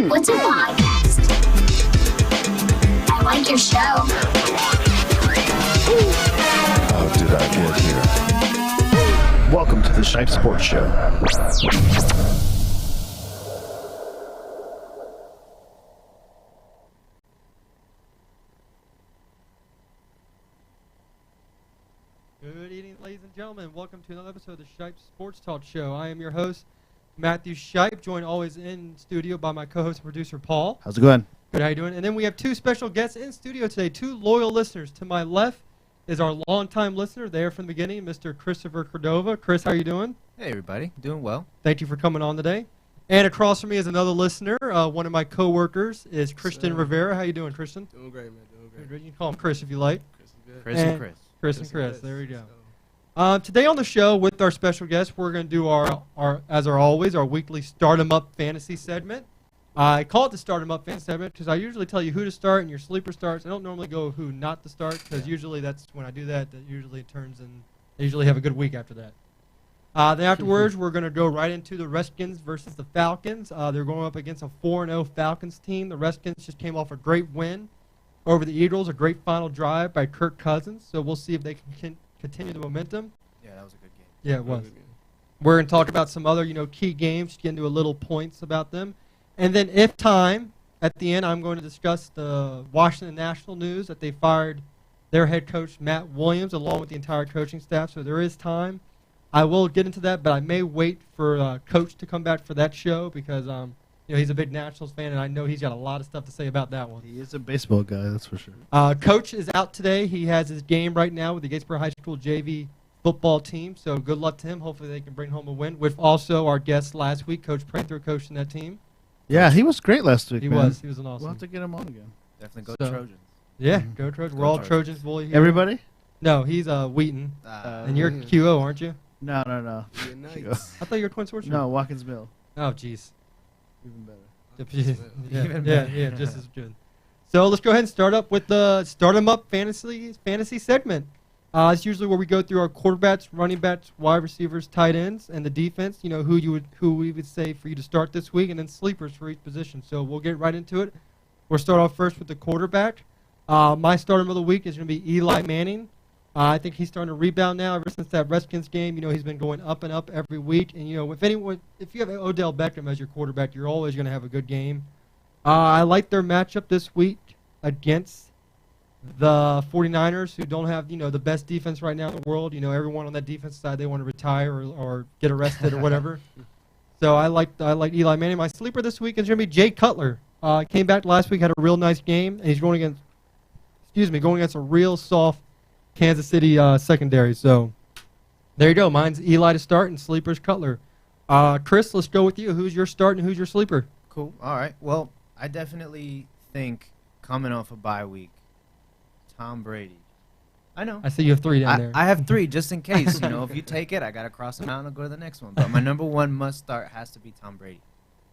What's a podcast? I like your show. How did I get here? Welcome to the Shipe Sports Show. Good evening, ladies and gentlemen. Welcome to another episode of the Shipe Sports Talk Show. I am your host, Matthew Shipe, joined always in studio by my co-host and producer, Paul. How's it going? Good, how you doing? And then we have two special guests in studio today, two loyal listeners. To my left is our longtime listener, there from the beginning, Mr. Christopher Cordova. Chris, how you doing? Hey, everybody. Doing well. Thank you for coming on today. And across from me is another listener. One of my co-workers is Cristian Rivera. How you doing, Cristian? Doing great, man. Doing great. Good. You can call him Chris if you like. Chris is good. Chris and Chris. Chris and Chris. There we go. Today on the show with our special guest, we're going to do our always, our weekly Start 'em Up fantasy segment. I call it the Start 'em Up fantasy segment because I usually tell you who to start and your sleeper starts. I don't normally go who not to start because usually that's when I do that usually turns in. They usually have a good week after that. Then afterwards, we're going to go right into the Redskins versus the Falcons. They're going up against a 4-0 Falcons team. The Redskins just came off a great win over the Eagles, a great final drive by Kirk Cousins. So we'll see if they can continue the momentum. Yeah, that was a good game. Yeah, it was. We're going to talk about some other, key games, get into a little points about them. And then if time, at the end, I'm going to discuss the Washington National news that they fired their head coach, Matt Williams, along with the entire coaching staff. So there is time. I will get into that, but I may wait for Coach to come back for that show because, he's a big Nationals fan, and I know he's got a lot of stuff to say about that one. He is a baseball guy, that's for sure. Coach is out today. He has his game right now with the Gatesboro High School JV football team, so good luck to him. Hopefully they can bring home a win. With also our guest last week, Coach Prather, coaching that team. Yeah, he was great last week, He man. was an awesome. We'll have to get him on again. Definitely go So- Trojans. Yeah, Mhm. go Trojans. Go We're all Trojans. Trojans, boy. Here. Everybody? No, he's Wheaton, and you're yeah. QO, aren't you? No. You're nice. I thought you were Twin Sports. No, Watkins Mill. Oh, jeez. Even better. Yeah, Even yeah, better. yeah, just as good. So let's go ahead and start up with the Start 'em Up fantasy segment. It's usually where we go through our quarterbacks, running backs, wide receivers, tight ends, and the defense. Who we would say for you to start this week, and then sleepers for each position. So we'll get right into it. We'll start off first with the quarterback. My starter of the week is going to be Eli Manning. I think he's starting to rebound now. Ever since that Redskins game, he's been going up and up every week. And if you have Odell Beckham as your quarterback, you're always going to have a good game. I like their matchup this week against the 49ers, who don't have the best defense right now in the world. Everyone on that defense side, they want to retire or get arrested or whatever. So I like Eli Manning. My sleeper this week is going to be Jay Cutler. Came back last week, had a real nice game, and he's going against a real soft Kansas City secondary. So there you go. Mine's Eli to start and sleeper's Cutler. Chris, let's go with you. Who's your start and who's your sleeper? Cool. All right. Well, I definitely think coming off a bye week, Tom Brady. I know. I see you have 3 down there. I have 3 just in case. If you take it, I got to cross the mountain and go to the next one. But my number one must start has to be Tom Brady.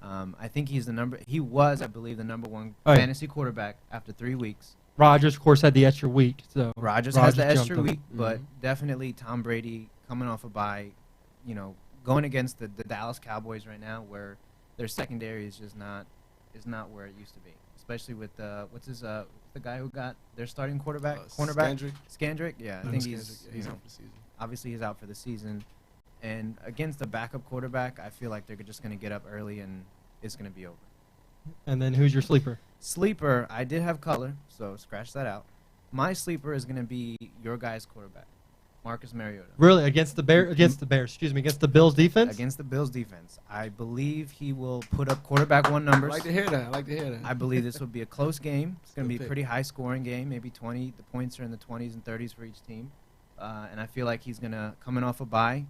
I think he was, I believe, the number one fantasy quarterback after 3 weeks. Rodgers, of course, had the extra week. So Rodgers has the jumped extra him. week, but definitely Tom Brady coming off a bye, going against the Dallas Cowboys right now, where their secondary is just not where it used to be, especially with the guy who got their starting cornerback. Scandrick. Yeah, I think he's out for the season. Obviously he's out for the season, and against the backup quarterback, I feel like they're just going to get up early and it's going to be over. And then who's your sleeper? Sleeper, I did have Cutler, so scratch that out. My sleeper is going to be your guy's quarterback, Marcus Mariota. Really, against the Bills defense? Against the Bills defense. I believe he will put up quarterback one numbers. I like to hear that. I believe this will be a close game. It's going to be a Good pretty high scoring game, maybe 20. The points are in the 20s and 30s for each team. And I feel like he's going to, coming off a bye,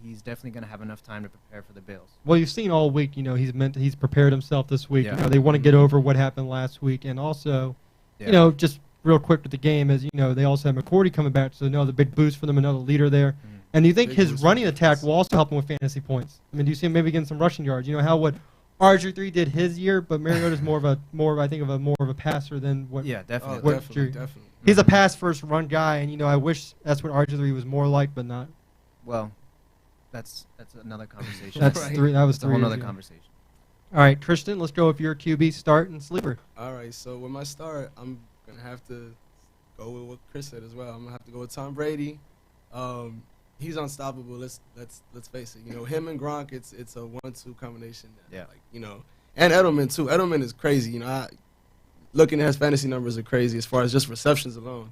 he's definitely going to have enough time to prepare for the Bills. Well, you've seen all week, he's prepared himself this week. Yeah. They want to get over what happened last week. And also, just real quick with the game, as they also have McCourty coming back, so another big boost for them, another leader there. And do you think Big his boost running for attack defense. will also help him with fantasy points? I mean, do you see him maybe getting some rushing yards? How what RG3 did his year, but Mariota's more of a passer than what. Yeah, definitely. Oh, What definitely. He's a pass first run guy, and I wish that's what RG3 was more like, but not. Well, that's another conversation. That's Right. three. That was That's a 3 whole years other ago. conversation. All right, Christian, let's go with your QB start and sleeper. All right, so with my start, I'm gonna have to go with what Chris said as well. I'm gonna have to go with Tom Brady. He's unstoppable. Let's face it. You know, him and Gronk, it's a 1-2 combination. Yeah. Like, you know, and Edelman too. Edelman is crazy. You know, looking at his fantasy numbers are crazy as far as just receptions alone.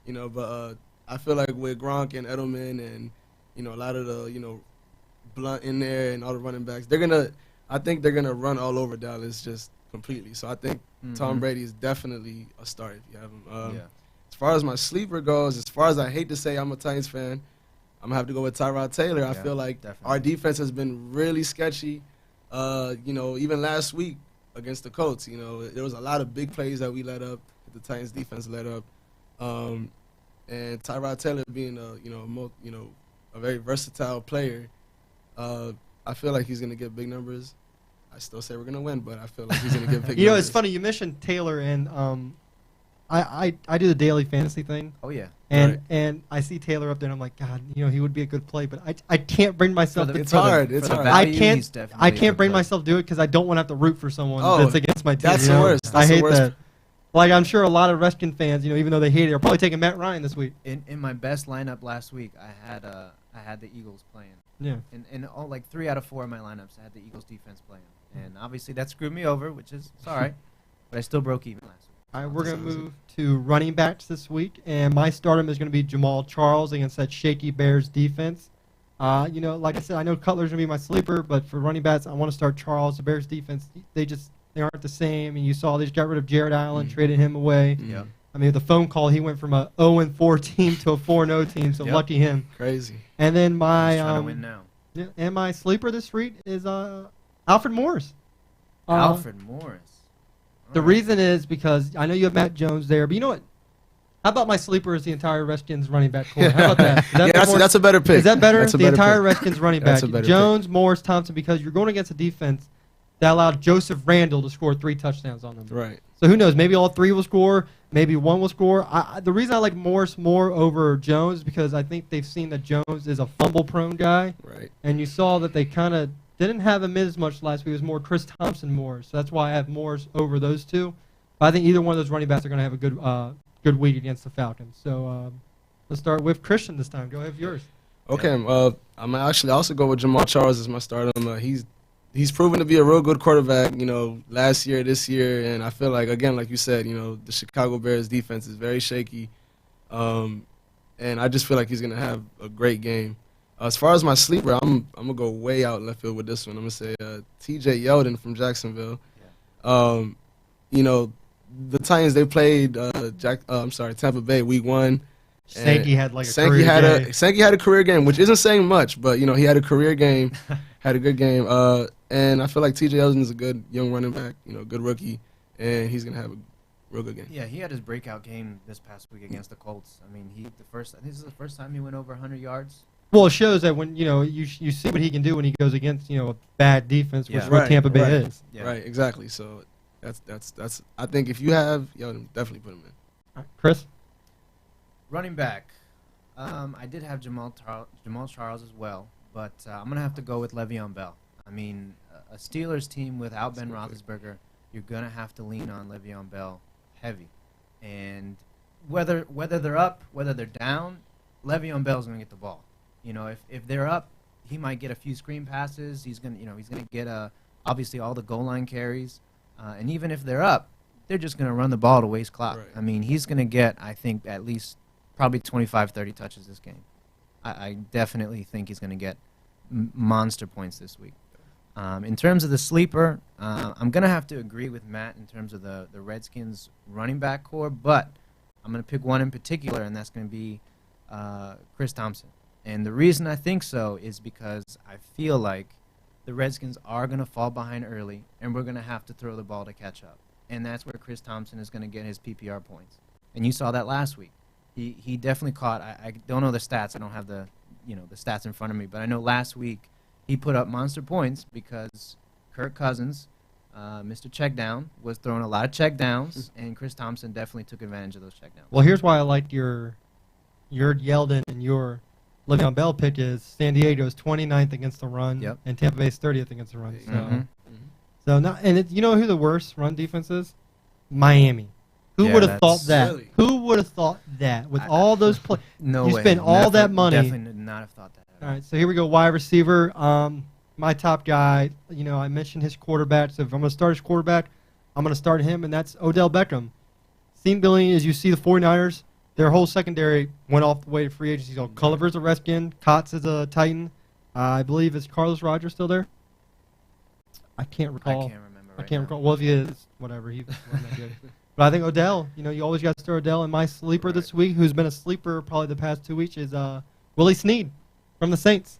You know, but I feel like with Gronk and Edelman and, you know, a lot of the, you know, Blunt in there and all the running backs, I think they're gonna run all over Dallas just completely. So I think Tom Brady is definitely a start if you have him. As far as my sleeper goes, as far as I hate to say I'm a Titans fan, I'm gonna have to go with Tyrod Taylor. I feel like our defense has been really sketchy. You know, even last week against the Colts, you know, there was a lot of big plays that we let up. The Titans defense let up, and Tyrod Taylor being a very versatile player, I feel like he's gonna get big numbers. I still say we're gonna win, but I feel like he's gonna get big numbers. You know, it's funny you mentioned Taylor, and I do the daily fantasy thing. Oh yeah. And I see Taylor up there, and I'm like, God, you know, he would be a good play, but I can't bring myself to. It's hard. It's hard. I can't bring myself to do it because I don't want to have to root for someone that's against my team. That's the worst. I hate that. Like, I'm sure a lot of Redskins fans, you know, even though they hate it, are probably taking Matt Ryan this week. In my best lineup last week, I had the Eagles playing. Yeah. In all, like 3 out of 4 of my lineups, I had the Eagles defense playing, and obviously that screwed me over, which is it's all right, but I still broke even last week. All right, we're going to move to running backs this week, and my stardom is going to be Jamal Charles against that shaky Bears defense. You know, like I said, I know Cutler's going to be my sleeper, but for running backs, I want to start Charles. The Bears defense, they aren't the same, and you saw they just got rid of Jared Allen, traded him away. Yeah. I mean, with the phone call, he went from a 0-4 team to a 4-0 team, so lucky him. Crazy. And then my trying to win now. Yeah, and my sleeper this week is Alfred Morris. Alfred Morris. The reason is because I know you have Matt Jones there, but you know what? How about my sleeper is the entire Redskins running back core? How about that? That's a better pick. Is that better? That's a the better entire pick. Redskins running back. That's a better Jones, Morris, Thompson, because you're going against a defense that allowed Joseph Randle to score 3 touchdowns on them. Right. So who knows? Maybe all 3 will score. Maybe 1 will score. The reason I like Morris more over Jones is because I think they've seen that Jones is a fumble-prone guy. Right. And you saw that they kind of didn't have him as much last week. It was more Chris Thompson more. So that's why I have Morris over those two. But I think either one of those running backs are going to have a good week against the Falcons. So let's start with Christian this time. Go ahead with yours. Okay. I'm actually also go with Jamal Charles as my starter. He's proven to be a real good quarterback, you know, last year, this year, and I feel like, again, like you said, you know, the Chicago Bears defense is very shaky, and I just feel like he's gonna have a great game. As far as my sleeper, I'm gonna go way out left field with this one. I'm gonna say T.J. Yeldon from Jacksonville. Yeah. You know, the Titans, they played Tampa Bay week 1. Sankey had like a career game. Sankey had a career game, which isn't saying much, but you know he had a career game, had a good game, and I feel like T.J. Yeldon is a good young running back, you know, good rookie, and he's gonna have a real good game. Yeah, he had his breakout game this past week against the Colts. I mean, this is the first time he went over 100 yards. Well, it shows that when you know you see what he can do when he goes against a bad defense, which is what Tampa Bay is. Yeah. Right, exactly. So that's I think if you have Yeldon, definitely put him in. All right, Chris. Running back, I did have Jamal Charles as well, but I'm going to have to go with Le'Veon Bell. I mean, a Steelers team without Ben Roethlisberger, you're going to have to lean on Le'Veon Bell heavy. And whether they're up, whether they're down, Le'Veon Bell's going to get the ball. You know, if they're up, he might get a few screen passes. He's going to get obviously all the goal line carries. And even if they're up, they're just going to run the ball to waste clock. Right. I mean, he's going to get, I think, at least probably 25, 30 touches this game. I definitely think he's going to get monster points this week. In terms of the sleeper, I'm going to have to agree with Matt in terms of the Redskins running back core, but I'm going to pick one in particular, and that's going to be Chris Thompson. And the reason I think so is because I feel like the Redskins are going to fall behind early, and we're going to have to throw the ball to catch up. And that's where Chris Thompson is going to get his PPR points. And you saw that last week. He definitely caught. I don't know the stats. I don't have the stats in front of me. But I know last week he put up monster points because Kirk Cousins, Mr. Checkdown, was throwing a lot of checkdowns, and Chris Thompson definitely took advantage of those checkdowns. Well, here's why I like your Yeldon and your Le'Veon Bell pick is San Diego's 29th against the run, Yep. and Tampa Bay's 30th against the run. So, So you know who the worst run defense is? Miami. Who Yeah, would have thought that's- that? Really? Who would have thought that with all those play? No You way. spend all that money. Definitely would not have thought that. All right, so here we go. Wide receiver. My top guy. You know, I mentioned his quarterback. So if I'm going to start his quarterback, I'm going to start him, and that's Odell Beckham. Seemingly, as you see, the 49ers, their whole secondary went off the way to free agency. So Culliver's a Redskin, Kotz is a Titan. I believe is Carlos Rogers still there? I can't I recall. can't remember. I Right can't now. recall. Well, if he is, whatever. He wasn't that good. But I think Odell. You know, you always got to start Odell. And my sleeper this week, who's been a sleeper probably the past 2 weeks, is Willie Snead from the Saints.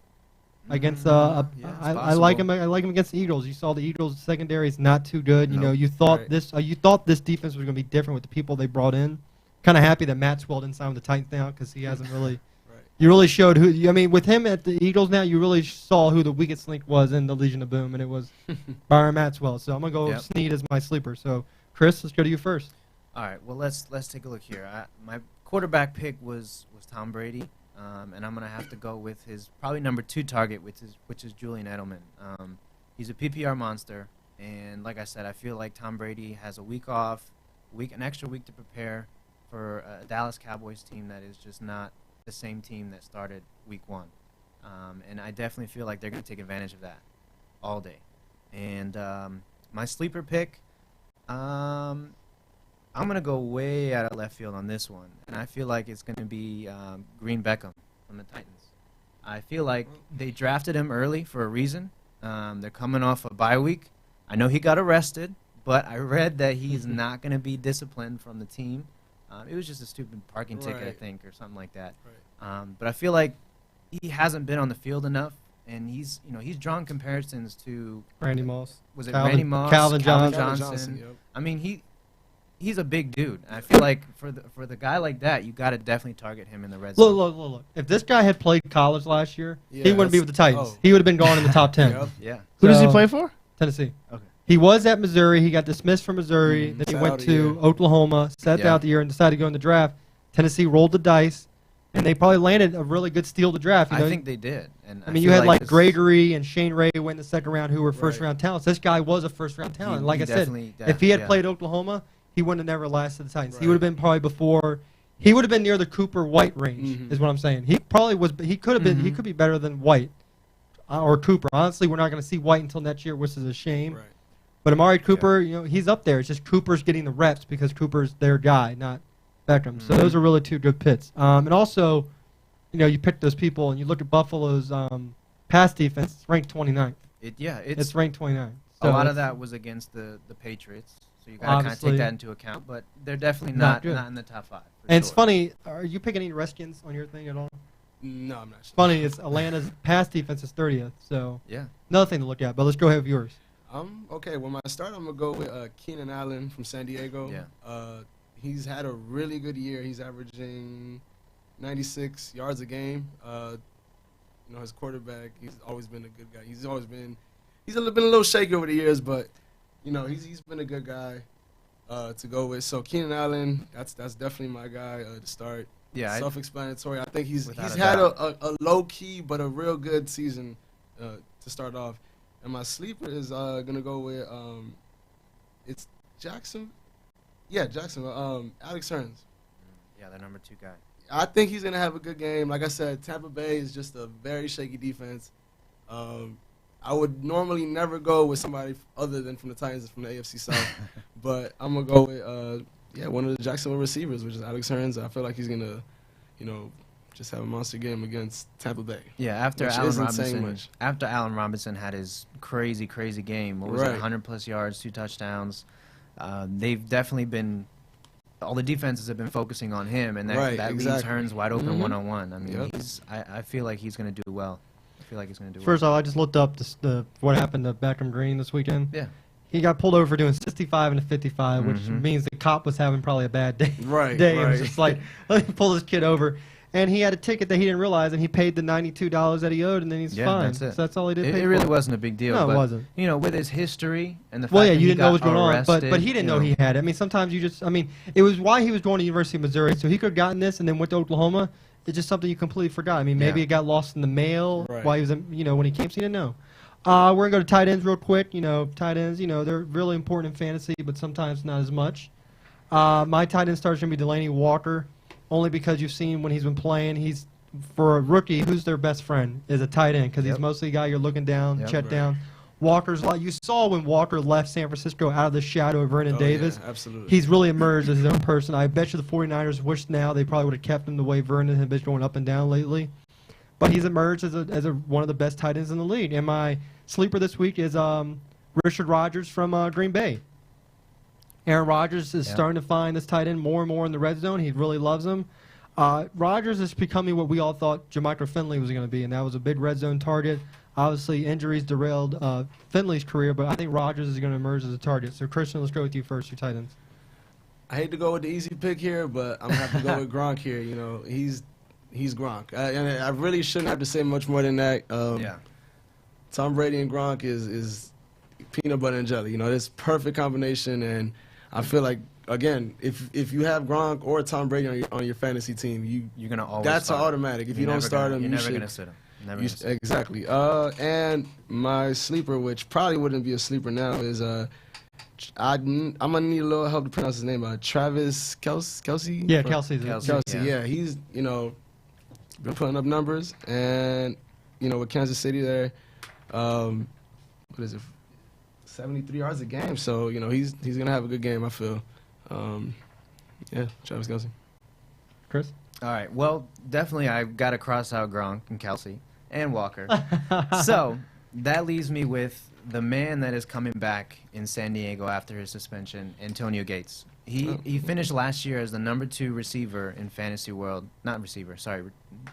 Against Yeah, it's I like him. possible. I like him against the Eagles. You saw the Eagles secondary is not too good. You know, Nope. you thought Right. you thought this defense was going to be different with the people they brought in. Kind of happy that Maxwell didn't sign with the Titans now because he hasn't really. Right. You really showed who. I mean, with him at the Eagles now, you really saw who the weakest link was in the Legion of Boom, and it was Byron Maxwell. So I'm gonna go Yep. Snead as my sleeper. So Chris, let's go to you first. All right. Well, let's take a look here. My quarterback pick was Tom Brady, and I'm gonna have to go with his probably number 2 target, which is Julian Edelman. He's a PPR monster, and like I said, I feel like Tom Brady has a week off, an extra week to prepare for a Dallas Cowboys team that is just not the same team that started week 1, and I definitely feel like they're gonna take advantage of that all day. And my sleeper pick. I'm going to go way out of left field on this one, and I feel like it's going to be Green Beckham from the Titans. I feel like they drafted him early for a reason. They're coming off a bye week. I know he got arrested, but I read that he's not going to be disciplined from the team. It was just a stupid parking ticket, I Right. think, or something like that. Right. But I feel like he hasn't been on the field enough, and he's drawn comparisons to Randy Moss. was it Calvin- Randy Moss, Calvin Calvin Johnson. Johnson, yep. I mean, he's a big dude. I feel like for the guy like that, you got to definitely target him in the red zone. Look. If this guy had played college last year, Yeah, he wouldn't be with the Titans. He would have been gone in the top 10. Yep. Yeah. Who does he So- play for? Tennessee. Okay. He was at Missouri. He got dismissed from Missouri. Then he Sat went out a to year. Oklahoma, sat Yeah. out the year, and decided to go in the draft. Tennessee rolled the dice, and they probably landed a really good steal to draft. You know? I think they did. And I mean, you feel had like this- Gregory and Shane Ray went in the second round, who were first Right. round talents. This guy was a first round talent. He- Like he I said, definitely- if he had yeah. played Oklahoma, he wouldn't have never lasted the Titans. He Right. would have been probably before. He would have been near the Cooper White range, Mhm. is what I'm saying. He probably was. He could have been. He Mhm. could be better than White or Cooper. Honestly, we're not going to see White until next year, which is a shame. Right. But Amari Cooper, you know, he's up there. It's just Cooper's getting the reps because Cooper's their guy, not Beckham. So Mhm. those are really 2 good picks. And also, you know, you pick those people and you look at Buffalo's pass defense. It's ranked 29th. It's It's ranked 29th. a So lot of it's- that was against the Patriots, so you got to kind of Obviously. take that into account. But they're definitely Not not good. not in the top 5. for And it's sure. funny. Are you picking any Redskins on your thing at all? No, I'm not It's sure. funny. It's Atlanta's pass defense is 30th. So Yeah. another thing to look at. But let's go ahead with yours. Okay. Well, my start, I'm gonna go with Keenan Allen from San Diego. Yeah. He's had a really good year. He's averaging 96 yards a game. You know, his quarterback, he's always been a good guy. He's been a little shaky over the years, but you know, he's been a good guy to go with. So Keenan Allen, that's definitely my guy to start. Yeah. Self-explanatory. I think he's Without a had doubt. a low key but a real good season to start off. And my sleeper is gonna go with it's Jackson. Yeah, Jacksonville. Alex Hearns. Yeah, the number 2 guy. I think he's gonna have a good game. Like I said, Tampa Bay is just a very shaky defense. I would normally never go with somebody other than from the Titans from the AFC South, but I'm gonna go with one of the Jacksonville receivers, which is Alex Hearns. I feel like he's gonna, you know, just have a monster game against Tampa Bay. Yeah, after Which Allen isn't saying Robinson, much. after Allen Robinson had his crazy game, what was it, Right. 100+ yards, 2 touchdowns. They've definitely been. All the defenses have been focusing on him, and that Right, leaves exactly. Hearns wide open Mhm. 1-on-1. I mean, Yep. I feel like he's going to do well. I feel like he's going to do First well. off, I just looked up what happened to Beckham Green this weekend. Yeah. He got pulled over for doing 65 and a 55, which Mhm. means the cop was having probably a bad day. Right, It was right. just like, let me pull this kid over. And he had a ticket that he didn't realize, and he paid the $92 that he owed, and then he's Yeah, fine. that's it. So that's all he did. It, pay it really for. wasn't a big deal. No, it but, wasn't. You know, with his history and the fact Well, yeah, that you he didn't know got what was going on, arrested, but he didn't you know he had it. I mean, sometimes you just, I mean, it was why he was going to University of Missouri, so he could have gotten this and then went to Oklahoma. It's just something you completely forgot. I mean, maybe Yeah. it got lost in the mail Right. while he was, in, you know, when he came, so you didn't know. We're going to go to tight ends real quick. Tight ends, they're really important in fantasy, but sometimes not as much. My tight end starter is going to be Delaney Walker, only because you've seen when he's been playing, for a rookie, who's their best friend is a tight end because he's mostly a guy you're looking down, check down. Walker's like you saw when Walker left San Francisco out of the shadow of Vernon Davis. Yeah, absolutely. He's really emerged as his own person. I bet you the 49ers wish now they probably would have kept him the way Vernon had been going up and down lately. But he's emerged as one of the best tight ends in the league. And my sleeper this week is Richard Rodgers from Green Bay. Aaron Rodgers is starting to find this tight end more and more in the red zone. He really loves him. Rodgers is becoming what we all thought Jermichael Finley was going to be, and that was a big red zone target. Obviously, injuries derailed Finley's career, but I think Rodgers is going to emerge as a target. So, Cristian, let's go with you first, your tight ends. I hate to go with the easy pick here, but I'm going to have to go with Gronk here. He's Gronk. And I really shouldn't have to say much more than that. Tom Brady and Gronk is peanut butter and jelly. This perfect combination, and I feel like, again, if you have Gronk or Tom Brady on your fantasy team, you're gonna always that's start an automatic. If you don't start him, you're you never should. gonna sit him. Exactly. And my sleeper, which probably wouldn't be a sleeper now, is I'm gonna need a little help to pronounce his name. Travis Kelsey. Yeah, Kelsey's it. Kelsey. Yeah, he's been putting up numbers, and with Kansas City there, what is it? 73 yards a game. So he's gonna have a good game. I feel. Travis Kelsey. Chris? All right. Well, definitely I've got to cross out Gronk and Kelsey and Walker. So that leaves me with the man that is coming back in San Diego after his suspension, Antonio Gates. He finished last year as the number 2 receiver in fantasy world. Not receiver, sorry.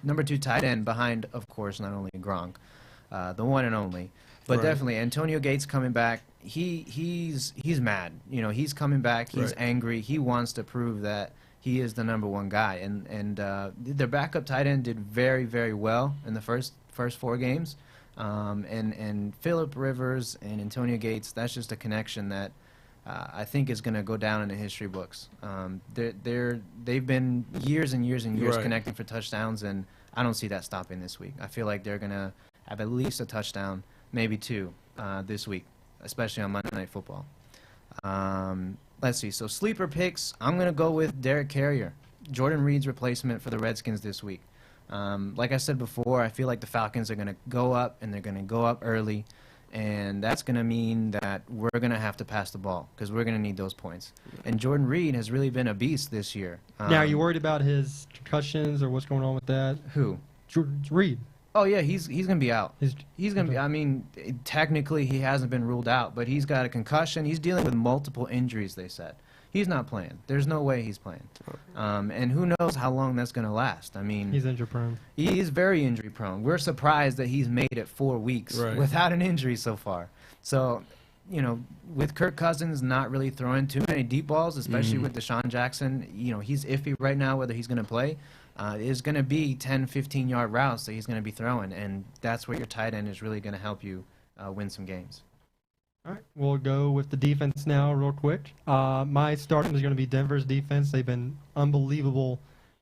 Number 2 tight end behind, of course, not only Gronk, the one and only. But definitely, Antonio Gates coming back. He's mad. He's coming back. He's angry. He wants to prove that he is the number 1 guy. And their backup tight end did very, very well in the first 4 games. And Phillip Rivers and Antonio Gates. That's just a connection that I think is going to go down in the history books. They've been years and years and years connecting for touchdowns, and I don't see that stopping this week. I feel like they're going to have at least a touchdown, maybe 2 this week, especially on Monday Night Football. Let's see. So sleeper picks, I'm going to go with Derek Carrier, Jordan Reed's replacement for the Redskins this week. Like I said before, I feel like the Falcons are going to go up, and they're going to go up early, and that's going to mean that we're going to have to pass the ball because we're going to need those points. And Jordan Reed has really been a beast this year. Now, are you worried about his concussions or what's going on with that? Who? Reed. Oh, yeah, he's going to be out. He's going to be, I mean, technically he hasn't been ruled out, but he's got a concussion. He's dealing with multiple injuries, they said. He's not playing. There's no way he's playing. And who knows how long that's going to last. I mean, he's injury prone. He is very injury prone. We're surprised that he's made it 4 weeks without an injury so far. So, with Kirk Cousins not really throwing too many deep balls, especially with Deshaun Jackson, he's iffy right now whether he's going to play. Is going to be 10, 15-yard routes that he's going to be throwing, and that's where your tight end is really going to help you win some games. All right, we'll go with the defense now real quick. My starting is going to be Denver's defense. They've been unbelievable.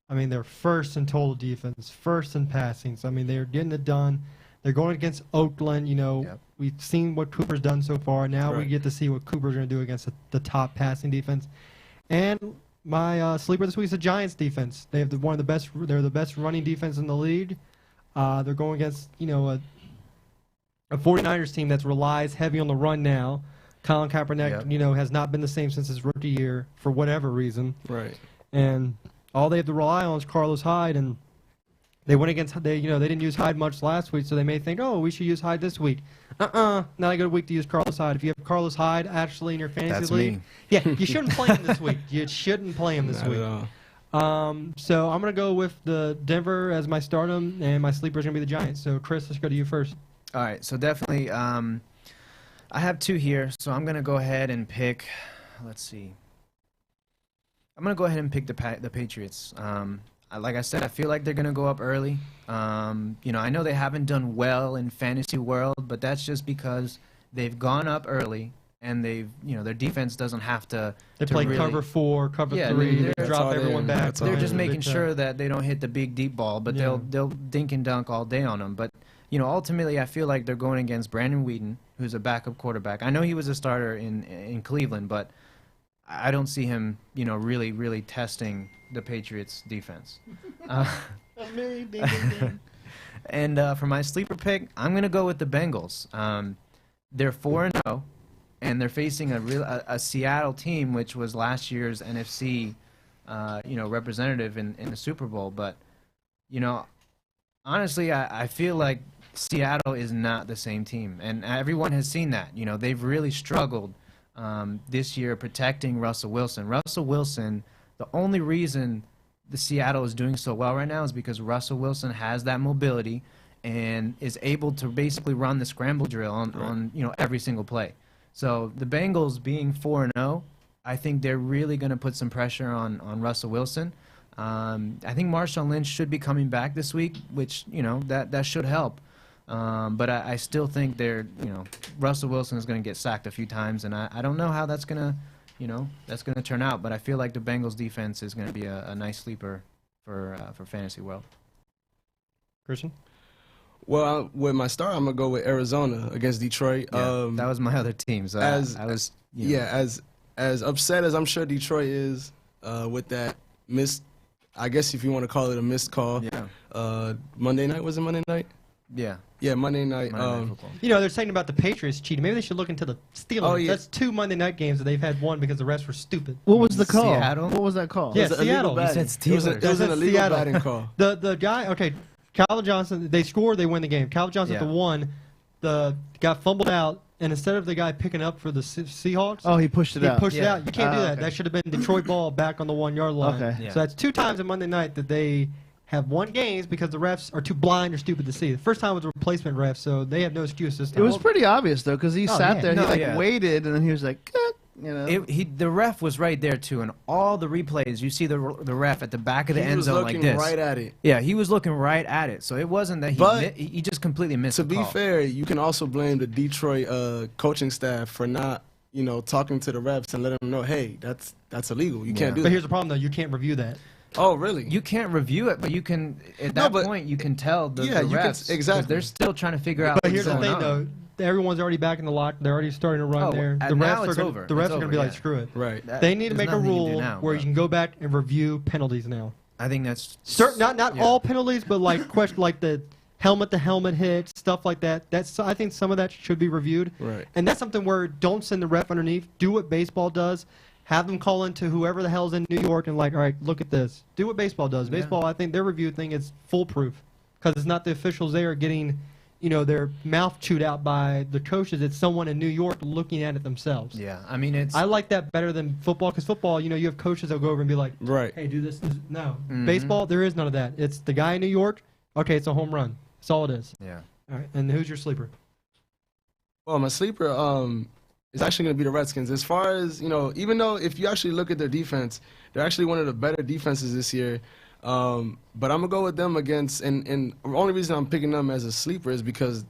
I mean, they're first in total defense, first in passing. So, I mean, they're getting it done. They're going against Oakland. We've seen what Cooper's done so far. Now we get to see what Cooper's going to do against the top passing defense. And my sleeper this week is the Giants defense. They have they're the best running defense in the league. They're going against, a 49ers team that relies heavy on the run now. Colin Kaepernick, has not been the same since his rookie year for whatever reason. Right. And all they have to rely on is Carlos Hyde, and they went against they didn't use Hyde much last week, so they may think, oh, we should use Hyde this week. Not a good week to use Carlos Hyde. If you have Carlos Hyde actually in your fantasy league, you shouldn't play him this week. You shouldn't play him this week. So I'm gonna go with the Denver as my stardom, and my sleeper is gonna be the Giants. So Chris, let's go to you first. All right, so definitely, I have 2 here, so I'm gonna go ahead and pick. Let's see. I'm gonna go ahead and pick the Patriots. Like I said, I feel like they're gonna go up early. I know they haven't done well in fantasy world, but that's just because they've gone up early and their defense doesn't have to. They play really, cover 4, cover 3, they drop everyone back. They're just making sure that they don't hit the big deep ball, but they'll dink and dunk all day on them. But ultimately I feel like they're going against Brandon Whedon, who's a backup quarterback. I know he was a starter in Cleveland, but I don't see him, really, really testing the Patriots' defense. And for my sleeper pick, I'm going to go with the Bengals. They're 4-0, and they're facing a Seattle team, which was last year's NFC, representative in the Super Bowl. But, honestly, I feel like Seattle is not the same team, and everyone has seen that. They've really struggled this year protecting Russell Wilson. Russell Wilson, the only reason the Seattle is doing so well right now is because Russell Wilson has that mobility and is able to basically run the scramble drill on every single play. So the Bengals being 4-0, I think they're really going to put some pressure on Russell Wilson. I think Marshawn Lynch should be coming back this week, which that should help. But I still think Russell Wilson is going to get sacked a few times, and I don't know how that's going to turn out. But I feel like the Bengals defense is going to be a nice sleeper for fantasy world. Cristian? Well, with my start, I'm gonna go with Arizona against Detroit. Yeah, that was my other team. So I was as upset as I'm sure Detroit is with that missed, I guess if you want to call it a missed call. Yeah. Monday night, was it Monday night? Yeah. Yeah, Monday night. Monday Night Football. They're saying about the Patriots cheating. Maybe they should look into the Steelers. Oh, yeah. That's 2 Monday night games that they've had one because the rest were stupid. What was the call? Seattle? What was that call? Yeah, It was an Seattle. illegal You said batting. It was Steelers. an illegal Seattle. batting call. The guy, okay, Calvin Johnson, they score, they win the game. Calvin Johnson at Yeah. the 1, the got fumbled out, and instead of the guy picking up for the Seahawks, Oh, he pushed it he out. pushed it Yeah. out. You can't do Ah, that. okay. That should have been Detroit ball back on the 1-yard line. Okay. Yeah. So that's 2 times on Monday night that they have won games because the refs are too blind or stupid to see. The first time was a replacement ref, so they have no excuse this It time. was pretty obvious though, because he Oh, sat yeah. there, No, he yeah. waited, and then he was like, The ref was right there too, and all the replays you see the ref at the back of the He end was zone like looking this. right at it. Yeah, he was looking right at it. So it wasn't that But he just completely missed To the be call. fair, you can also blame the Detroit coaching staff for not, talking to the refs and letting them know, hey, that's illegal. You can't do But that. here's the problem, though. You can't review that. Oh, really? You can't review it, but you can at No, that but- point you can tell the Yeah, you can- refs 'cause exactly. they're still trying to figure out. But what's here's the going thing, on. though. Everyone's already back in the lock. They're already starting to run Oh, there. and The now refs it's are over. the refs It's are going to over, be like, yeah. screw it. Right. That- They need to there's make a nothing you can do rule now, where but you can go back and review penalties now. I think that's Not yeah. all penalties, but like like the helmet-to-helmet hits, stuff like that. I think some of that should be reviewed. Right. And that's something where don't send the ref underneath. Do what baseball does. Have them call into whoever the hell's in New York and like, all right, look at this. Do what baseball does. Yeah. Baseball, I think their review thing is foolproof because it's not the officials there getting, their mouth chewed out by the coaches. It's someone in New York looking at it themselves. Yeah, I mean it's I like that better than football because football, you have coaches that go over and be like, Right. hey, do this. No. Mhm. Baseball, there is none of that. It's the guy in New York. Okay, it's a home run. That's all it is. yeah. All right, and who's your sleeper? Well, my sleeper is actually going to be the Redskins. As far as, even though if you actually look at their defense, they're actually one of the better defenses this year. But I'm going to go with them against, and the only reason I'm picking them as a sleeper is because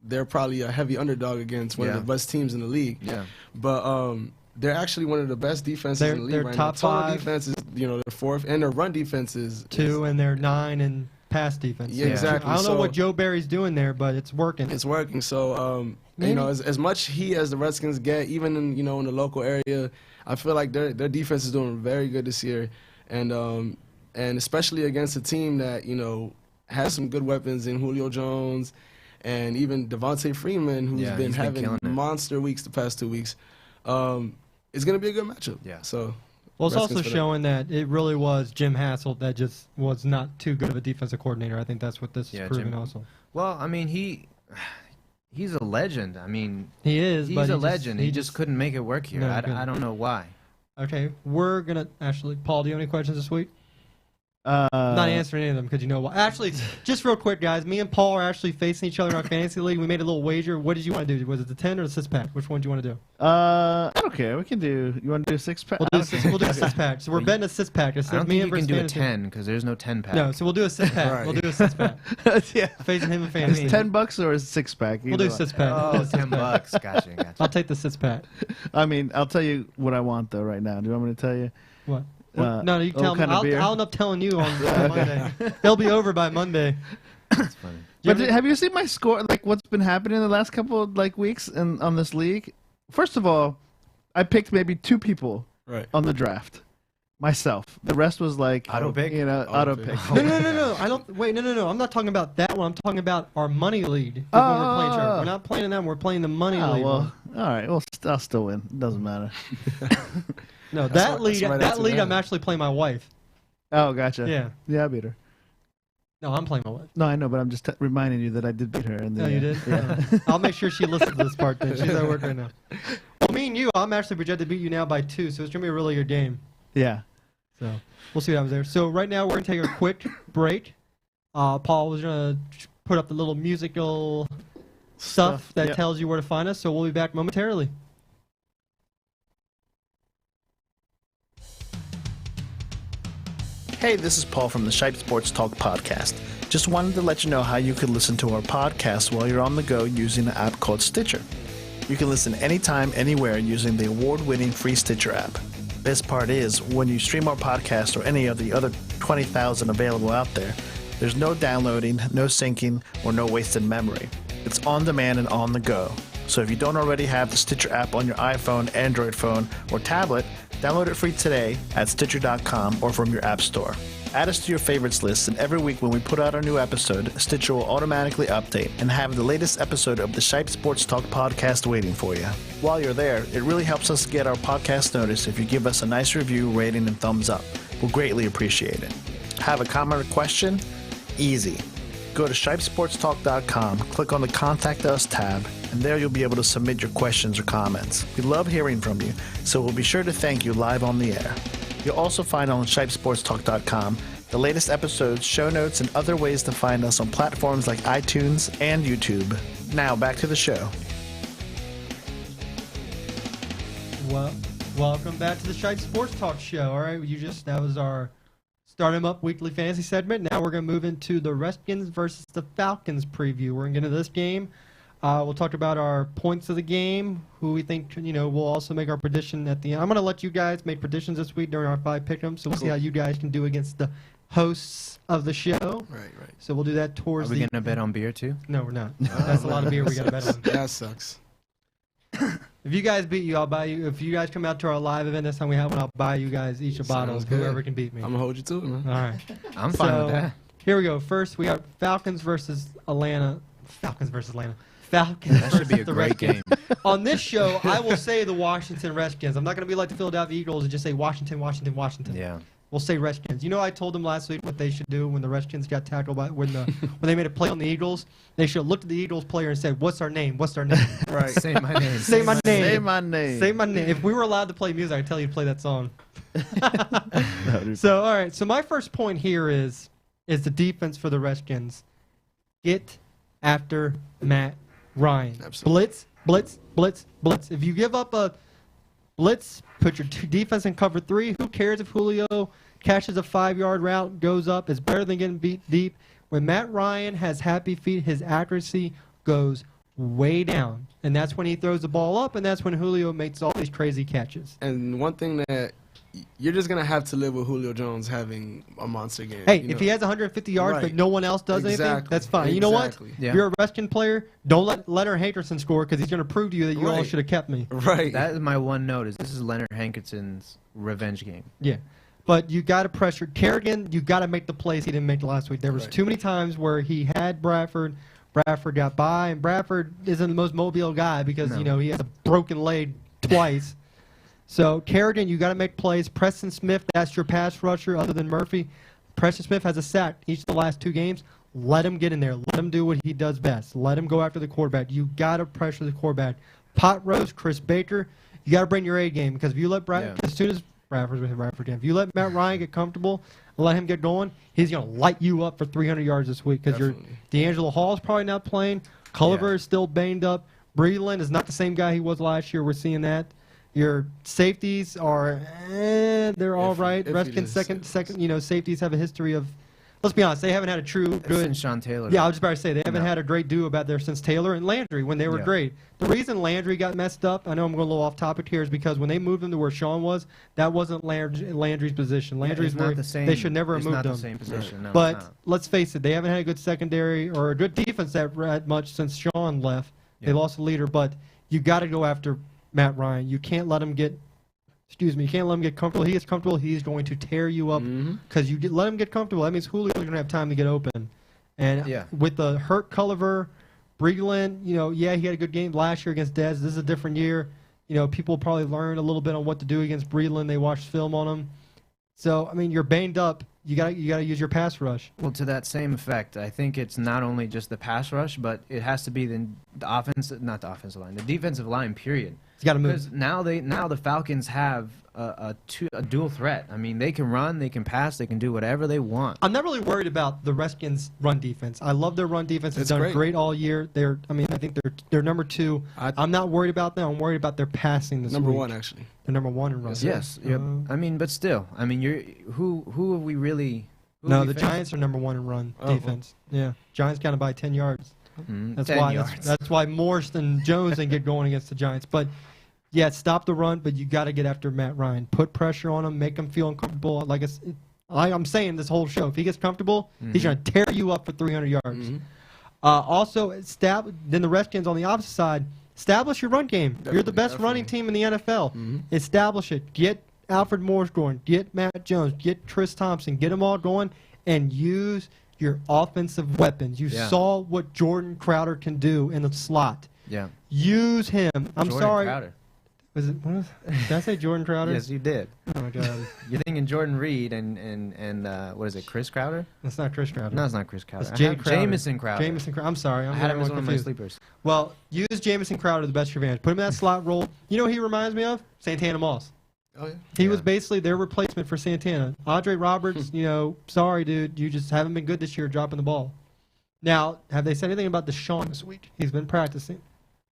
they're probably a heavy underdog against one of Yeah. the best teams in the league. Yeah. But they're actually one of the best defenses in the league They're right top now. Total five. defense is, their fourth, and their run defense is 2, and they're 9 in pass defense. Yeah, exactly. I don't know So- what Joe Barry's doing there, but it's working. It's working. So, Maybe- as much heat as the Redskins get, even in in the local area, I feel like their defense is doing very good this year, and especially against a team that has some good weapons in Julio Jones, and even Devontae Freeman, who's Yeah, been he's been having killing it. monster weeks the past 2 weeks. It's gonna be a good matchup. Yeah. So. Well, it's Redskins also for that. showing that it really was Jim Hassel that just was not too good of a defensive coordinator. I think that's what this Yeah, is proving Jim- also. Well, I mean he's a legend. I mean He is, he's but a he legend. Just, He just couldn't make it work here. No, he I couldn't. don't know why. Okay, we're going to actually, Paul, do you have any questions this week? Not answering any of them because you know what. Actually, just real quick, guys. Me and Paul are actually facing each other in our fantasy league. We made a little wager. What did you want to do? Was it the 10 or the 6-pack? Which one do you want to do? I don't care. We can do. You want to do a 6-pack? We'll do a 6-pack. So we're Well, betting a 6-pack. It's I don't me think and you can versus do a fantasy. 10 because there's no 10 pack. No, so we'll do a 6-pack. Right. We'll do a 6-pack. Yeah. Facing him in Is fantasy. $10 or is it 6-pack? We'll do Either one. 6-pack. Oh, We'll do a 10 bucks. Gotcha. I'll take the 6-pack. I mean, I'll tell you what I want though. Right now, do you want me to tell you? What? No, you what tell me. kind of beer? I'll end up telling you on Monday. They'll be over by Monday. That's funny. But Jimmy? have you seen my score? Like what's been happening in the last couple of weeks on this league? First of all, I picked maybe 2 people Right. on the draft. Myself. The rest was like Auto pick? auto pick. No. I don't. Wait, no. I'm not talking about that one. I'm talking about our money lead. Is when we're playing Trevor. We're not playing that one. We're playing the money lead. Well, one. all right. Well, I'll still win. It doesn't matter. No, That's that right- lead. that's right That after lead. that. I'm actually playing my wife. Oh, gotcha. Yeah. I beat her. No, I'm playing my wife. No, I know, but I'm just reminding you that I did beat her. No, you did. Yeah. I'll make sure she listens to this part. Then she's at work right now. Well, me and you, I'm actually projected to beat you now by 2, so it's gonna be a really good game. Yeah. So we'll see what happens there. So right now we're gonna take a quick break. Paul was gonna put up the little musical stuff that Yep. tells you where to find us. So we'll be back momentarily. Hey, this is Paul from the Shipe Sports Talk podcast. Just wanted to let you know how you could listen to our podcast while you're on the go using an app called Stitcher. You can listen anytime, anywhere using the award-winning free Stitcher app. Best part is, when you stream our podcast or any of the other 20,000 available out there, there's no downloading, no syncing, or no wasted memory. It's on demand and on the go. So if you don't already have the Stitcher app on your iPhone, Android phone, or tablet, download it free today at Stitcher.com or from your app store. Add us to your favorites list, and every week when we put out a new episode, Stitcher will automatically update and have the latest episode of the Shipe Sports Talk podcast waiting for you. While you're there, it really helps us get our podcast noticed if you give us a nice review, rating, and thumbs up. We'll greatly appreciate it. Have a comment or question? Easy. Go to ShipeSportsTalk.com, click on the Contact Us tab, and there you'll be able to submit your questions or comments. We love hearing from you, so we'll be sure to thank you live on the air. You'll also find on ShipeSportsTalk.com the latest episodes, show notes, and other ways to find us on platforms like iTunes and YouTube. Now, back to the show. Well, welcome back to the Shipe Sports Talk show. All right, that was our Start 'em Up weekly fantasy segment. Now we're going to move into the Redskins versus the Falcons preview. We're going to get into this game. We'll talk about our points of the game, who we think, we'll also make our prediction at the end. I'm going to let you guys make predictions this week during our 5 pick-ems, so we'll see how you guys can do against the hosts of the show. Right. So we'll do that Are towards we the... gonna bet on beer too? No, we're not. That's a lot of beer we got to bet on. That sucks. If you guys beat you, I'll buy you. If you guys come out to our live event next time we have one, I'll buy you guys each a bottle. Sounds good. Whoever can beat me. I'm gonna hold you to it, man. All right. I'm fine with that. Here we go. First, we got Falcons versus Atlanta. Falcons. Falcons That should be versus a the great Redskins. game. On this show, I will say the Washington Redskins. I'm not going to be like the Philadelphia Eagles and just say Washington. Yeah. We'll say Redskins. I told them last week what they should do when the Redskins got tackled by when they made a play on the Eagles. They should have looked at the Eagles player and said, "What's our name? What's our name?" Right. Say my name. Say my name. Say my name. Say my name. If we were allowed to play music, I'd tell you to play that song. No, So, all right. So my first point here is the defense for the Redskins. Get after Matt Ryan. Absolutely. Blitz. If you give up a blitz, put your defense in cover 3. Who cares if Julio catches a 5-yard route, goes up? It's better than getting beat deep. When Matt Ryan has happy feet, his accuracy goes way down. And that's when he throws the ball up, and that's when Julio makes all these crazy catches. And one thing that you're just gonna have to live with Julio Jones having a monster game. Hey, if he has 150 yards Right. but no one else does anything, Exactly. that's fine. You know what? Exactly. Yeah. If you're a Redskins player, don't let Leonard Hankerson score because he's going to prove to you that you all Right. should have kept me. Right. That is my one note. This is Leonard Hankinson's revenge game. Yeah. But you got to pressure. Kerrigan, you got to make the plays he didn't make last week. There was Right. too many times where he had Bradford. Bradford got by, and Bradford isn't the most mobile guy because, No. he has a broken leg twice. So, Kerrigan, you got to make plays. Preston Smith, that's your pass rusher other than Murphy. Preston Smith has a sack each of the last 2 games. Let him get in there. Let him do what he does best. Let him go after the quarterback. You got to pressure the quarterback. Pot roast, Chris Baker, you got to bring your A game because if you let as soon as Bradford again, if you let Matt Ryan get comfortable and let him get going, he's going to light you up for 300 yards this week because Definitely. D'Angelo Hall is probably not playing. Culliver is still banged up. Breland is not the same guy he was last year. We're seeing that. Your safeties are, they're all Iffy- right. iffy Redskins to second, safeties have a history of let's be honest, they haven't had a true good. Since Sean Taylor. Yeah, I was just about to say they haven't No. had a great duo back there since Taylor and Landry when they were Yeah. great. The reason Landry got messed up, I know I'm going a little off topic here, is because when they moved him to where Sean was, that wasn't Landry's position. Landry's not where the same. they should never have it's moved not him. the same position. No, But it's not. let's face it, they haven't had a good secondary or a good defense that much since Sean left. They Yeah. lost a leader, but you got to go after Matt Ryan. You can't let him get. Excuse me. You can't let him get comfortable. He gets comfortable, he's going to tear you up because let him get comfortable. That means Julio's going to have time to get open. And Yeah. with the hurt Culliver, Breedlin, he had a good game last year against Dez. This is a different year. People probably learned a little bit on what to do against Breedlin. They watched film on him. So, I mean, you're banged up. You got to use your pass rush. Well, to that same effect, I think it's not only just the pass rush, but it has to be the not the offensive line, the defensive line. Period. He's got to move. Because now the Falcons have a dual threat. I mean, they can run, they can pass, they can do whatever they want. I'm not really worried about the Redskins' run defense. I love their run defense. It's It's done great. great all year. I think they're number 2. I'm not worried about them. I'm worried about their passing this Number week. 1, actually. They're number 1 in runs. Yes. Yep. I mean, but still, I mean, who have we really? No, the Giants are number 1 in run Oh. defense. Yeah, Giants got to by 10 yards. That's 10 why. yards. That's why Morse and Jones didn't get going against the Giants. But yeah, stop the run. But you got to get after Matt Ryan. Put pressure on him. Make him feel uncomfortable. Like I'm saying this whole show, if he gets comfortable, he's going to tear you up for 300 yards. Also, then the Redskins on the opposite side. Establish your run game. You're the best running team in the NFL. Establish it. Get Alfred Morris going. Get Matt Jones. Get Chris Thompson. Get them all going, and use your offensive weapons. You Yeah. saw what Jordan Crowder can do in the slot. Yeah. Use him. I'm Jordan sorry. Crowder. Did I say Jordan Crowder? Yes, you did. Oh my God. You're thinking Jordan Reed and what is it, Chris Crowder? That's not Chris Crowder. No, it's not Chris Crowder. That's I Jay have Crowder. Jamison Crowder. Jamison Crowder. I'm sorry. I had him as one of my confused. sleepers. Well, use Jamison Crowder to the best of your advantage. Put him in that slot role. You know who he reminds me of? Santana Moss. Oh, yeah. He was Yeah. basically their replacement for Santana. Andre Roberts, sorry, dude. You just haven't been good this year dropping the ball. Now, have they said anything about Deshaun this week? He's been practicing.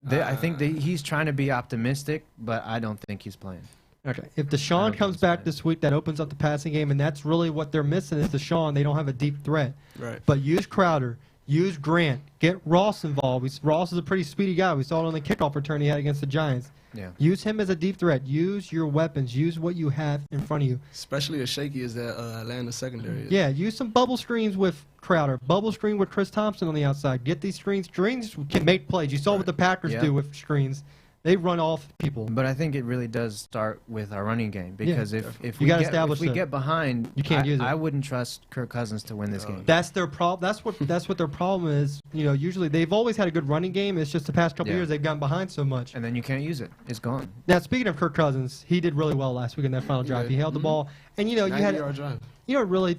I think he's trying to be optimistic, but I don't think he's playing. Okay. If I Deshaun don't comes think back so. this week, that opens up the passing game, and that's really what they're missing is Deshaun. They don't have a deep threat. Right. But use Crowder. Use Grant. Get Ross involved. Ross is a pretty speedy guy. We saw it on the kickoff return he had against the Giants. Yeah. Use him as a deep threat. Use your weapons. Use what you have in front of you. Especially as shaky as that Atlanta secondary is. Yeah, use some bubble screens with Crowder. Bubble screen with Chris Thompson on the outside. Get these screens. Screens can make plays. You saw what the Packers Yeah. do with screens. They run off people. But I think it really does start with our running game because if You we gotta get establish if we that. get behind, You can't use it. I wouldn't trust Kirk Cousins to win this game. That's their problem. That's what their problem is. Usually they've always had a good running game. It's just the past couple Yeah. years they've gotten behind so much. And then you can't use it. It's gone. Now, speaking of Kirk Cousins, he did really well last week in that final drive. did. He held the ball, and you 90-yard drive. what really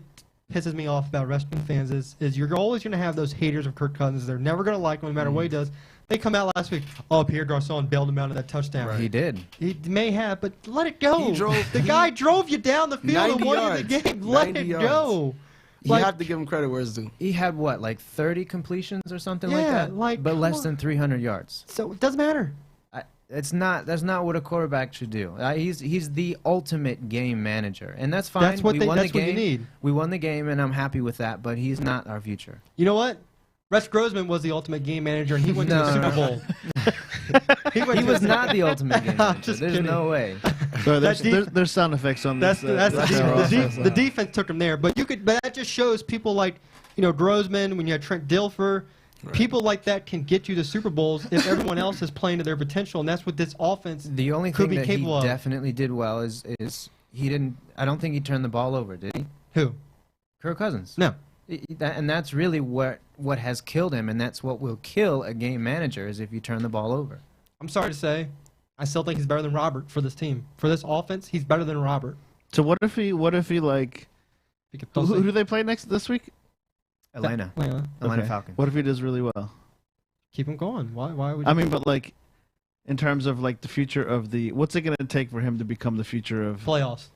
pisses me off about Redskins fans is you're always going to have those haters of Kirk Cousins. They're never going to like him no matter what he does. They come out last week, Pierre Garçon bailed him out of that touchdown. Right. He did. He may have, but let it go. He guy drove you down the field and 90 won you yards. the game. Let 90 it yards. go. You Like- have to give him credit where it's due. He had what, like 30 completions or something like Yeah, that, like, but come less on. than 300 yards. So it doesn't matter. That's not what a quarterback should do. He's the ultimate game manager, and that's fine. That's what we they- won that's the what you game. need. We won the game, and I'm happy with that. But he's not our future. You know what? Rex Grossman was the ultimate game manager, and he went to the No, Super no, Bowl. He was not the ultimate game manager. Just There's kidding. no way. So That deep- there's sound effects on That's this. the, that's the defense took him there, but that just shows people like Grossman when you had Trent Dilfer, people like that can get you to Super Bowls if everyone else is playing to their potential, and that's what this offense The only could thing be that he capable of. definitely did well is he didn't. I don't think he turned the ball over, did he? Who? Kirk Cousins. No. And that's really what has killed him, and that's what will kill a game manager is if you turn the ball over. I'm sorry to say, I still think he's better than Robert for this team. For this offense, he's better than Robert. So what if he like who do they play this week? Atlanta Okay. Falcons. What if he does really well? Keep him going. Why would you? I mean, but like in terms of like the future of what's it going to take for him to become the future of playoffs.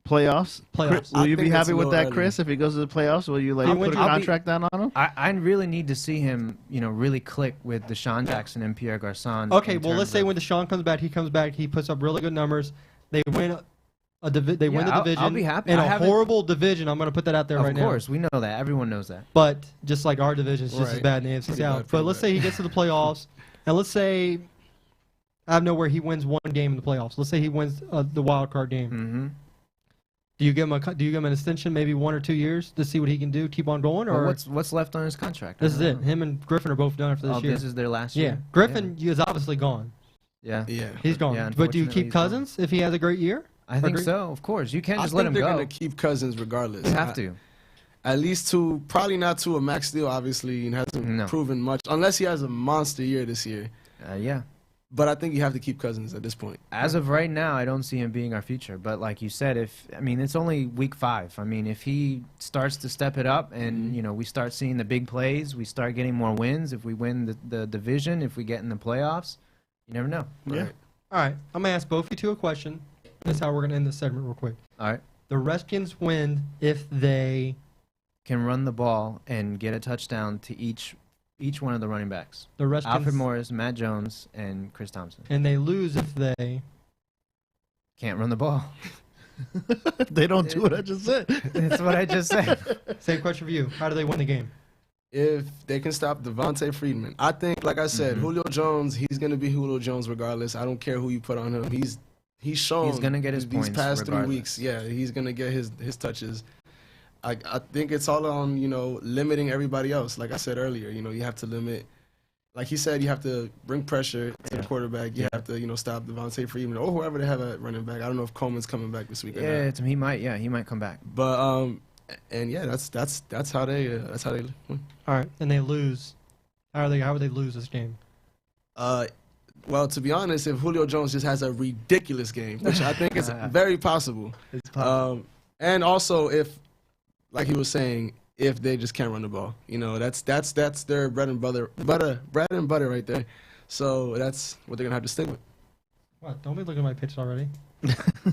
Playoffs? Chris, will I you be think it's happy a with little that, early. Chris? If he goes to the playoffs, will you like I'll put a be- contract down on him? I really need to see him, really click with Deshaun Jackson and Pierre Garçon. Okay, in well, let's terms say of- when Deshaun comes back, he puts up really good numbers. They win They win the division. I'll be happy. In I a haven't- horrible division. I'm going to put that out there right now. Of course, we know that. Everyone knows that. But just like our division is just as Right. bad in the AFC Pretty South. bad, But pretty let's bad. say he gets to the playoffs, and let's say out of nowhere he wins one game in the playoffs. Let's say he wins the wild card game. Mm-hmm. Do you give him an extension, maybe 1 or 2 years, to see what he can do, keep on going, or What's left on his contract? this is I it? don't know. Him and Griffin are both done after this year. This is their last Yeah, year. Griffin is obviously gone. Yeah. Yeah. He's gone. Yeah, But do you unfortunately, keep he's gone. Cousins if he has a great year? I think Agree? so. Of course, you can't I just think let him they're go. gonna keep Cousins regardless. You have to. At least probably not to a max deal, obviously, and hasn't No. proven much unless he has a monster year this year. Yeah. But I think you have to keep Cousins at this point. As of right now, I don't see him being our future. But like you said, it's only week 5. I mean, if he starts to step it up, and we start seeing the big plays, we start getting more wins. If we win the division, if we get in the playoffs, you never know. Right. All right, I'm going to ask both of you two a question. That's how we're going to end this segment real quick. All right. The Redskins win if they Can run the ball and get a touchdown to each one of the running backs. the Redskins Alfred Morris, Matt Jones, and Chris Thompson. and they lose if they Can't run the ball. They don't do what I just said. That's what I just said. Same question for you. How do they win the game? If they can stop Devontae Freeman, I think, like I said, Julio Jones, he's gonna be Julio Jones regardless. I don't care who you put on him. He's shown He's gonna get his these points past regardless. 3 weeks. Yeah, he's gonna get his touches. I think it's all on limiting everybody else. Like I said earlier, you have to limit. Like he said, you have to bring pressure to the quarterback. You have to stop Devontae Freeman or whoever they have at running back. I don't know if Coleman's coming back this week or Yeah, not. he might. Yeah, he might come back. But and yeah, that's how they win. All right, and they lose. How would they lose this game? Well, to be honest, if Julio Jones just has a ridiculous game, which I think is very possible, and also if, like he was saying, if they just can't run the ball, that's their bread and butter right there. So that's what they're gonna have to stick with. What? Don't be looking at my pitch already.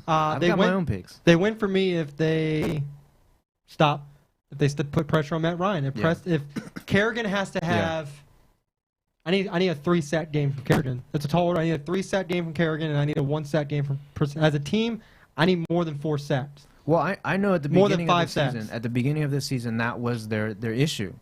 I've They got win. my own picks. They win for me if they stop. If they put pressure on Matt Ryan. If Kerrigan has to have. I need a 3-sack game from Kerrigan. That's a tall order. I need a 3-sack game from Kerrigan, and I need a 1-sack game from. As a team, I need more than 4 sacks. Well, I know at the More than beginning of 5 the sacks. season, that was their issue.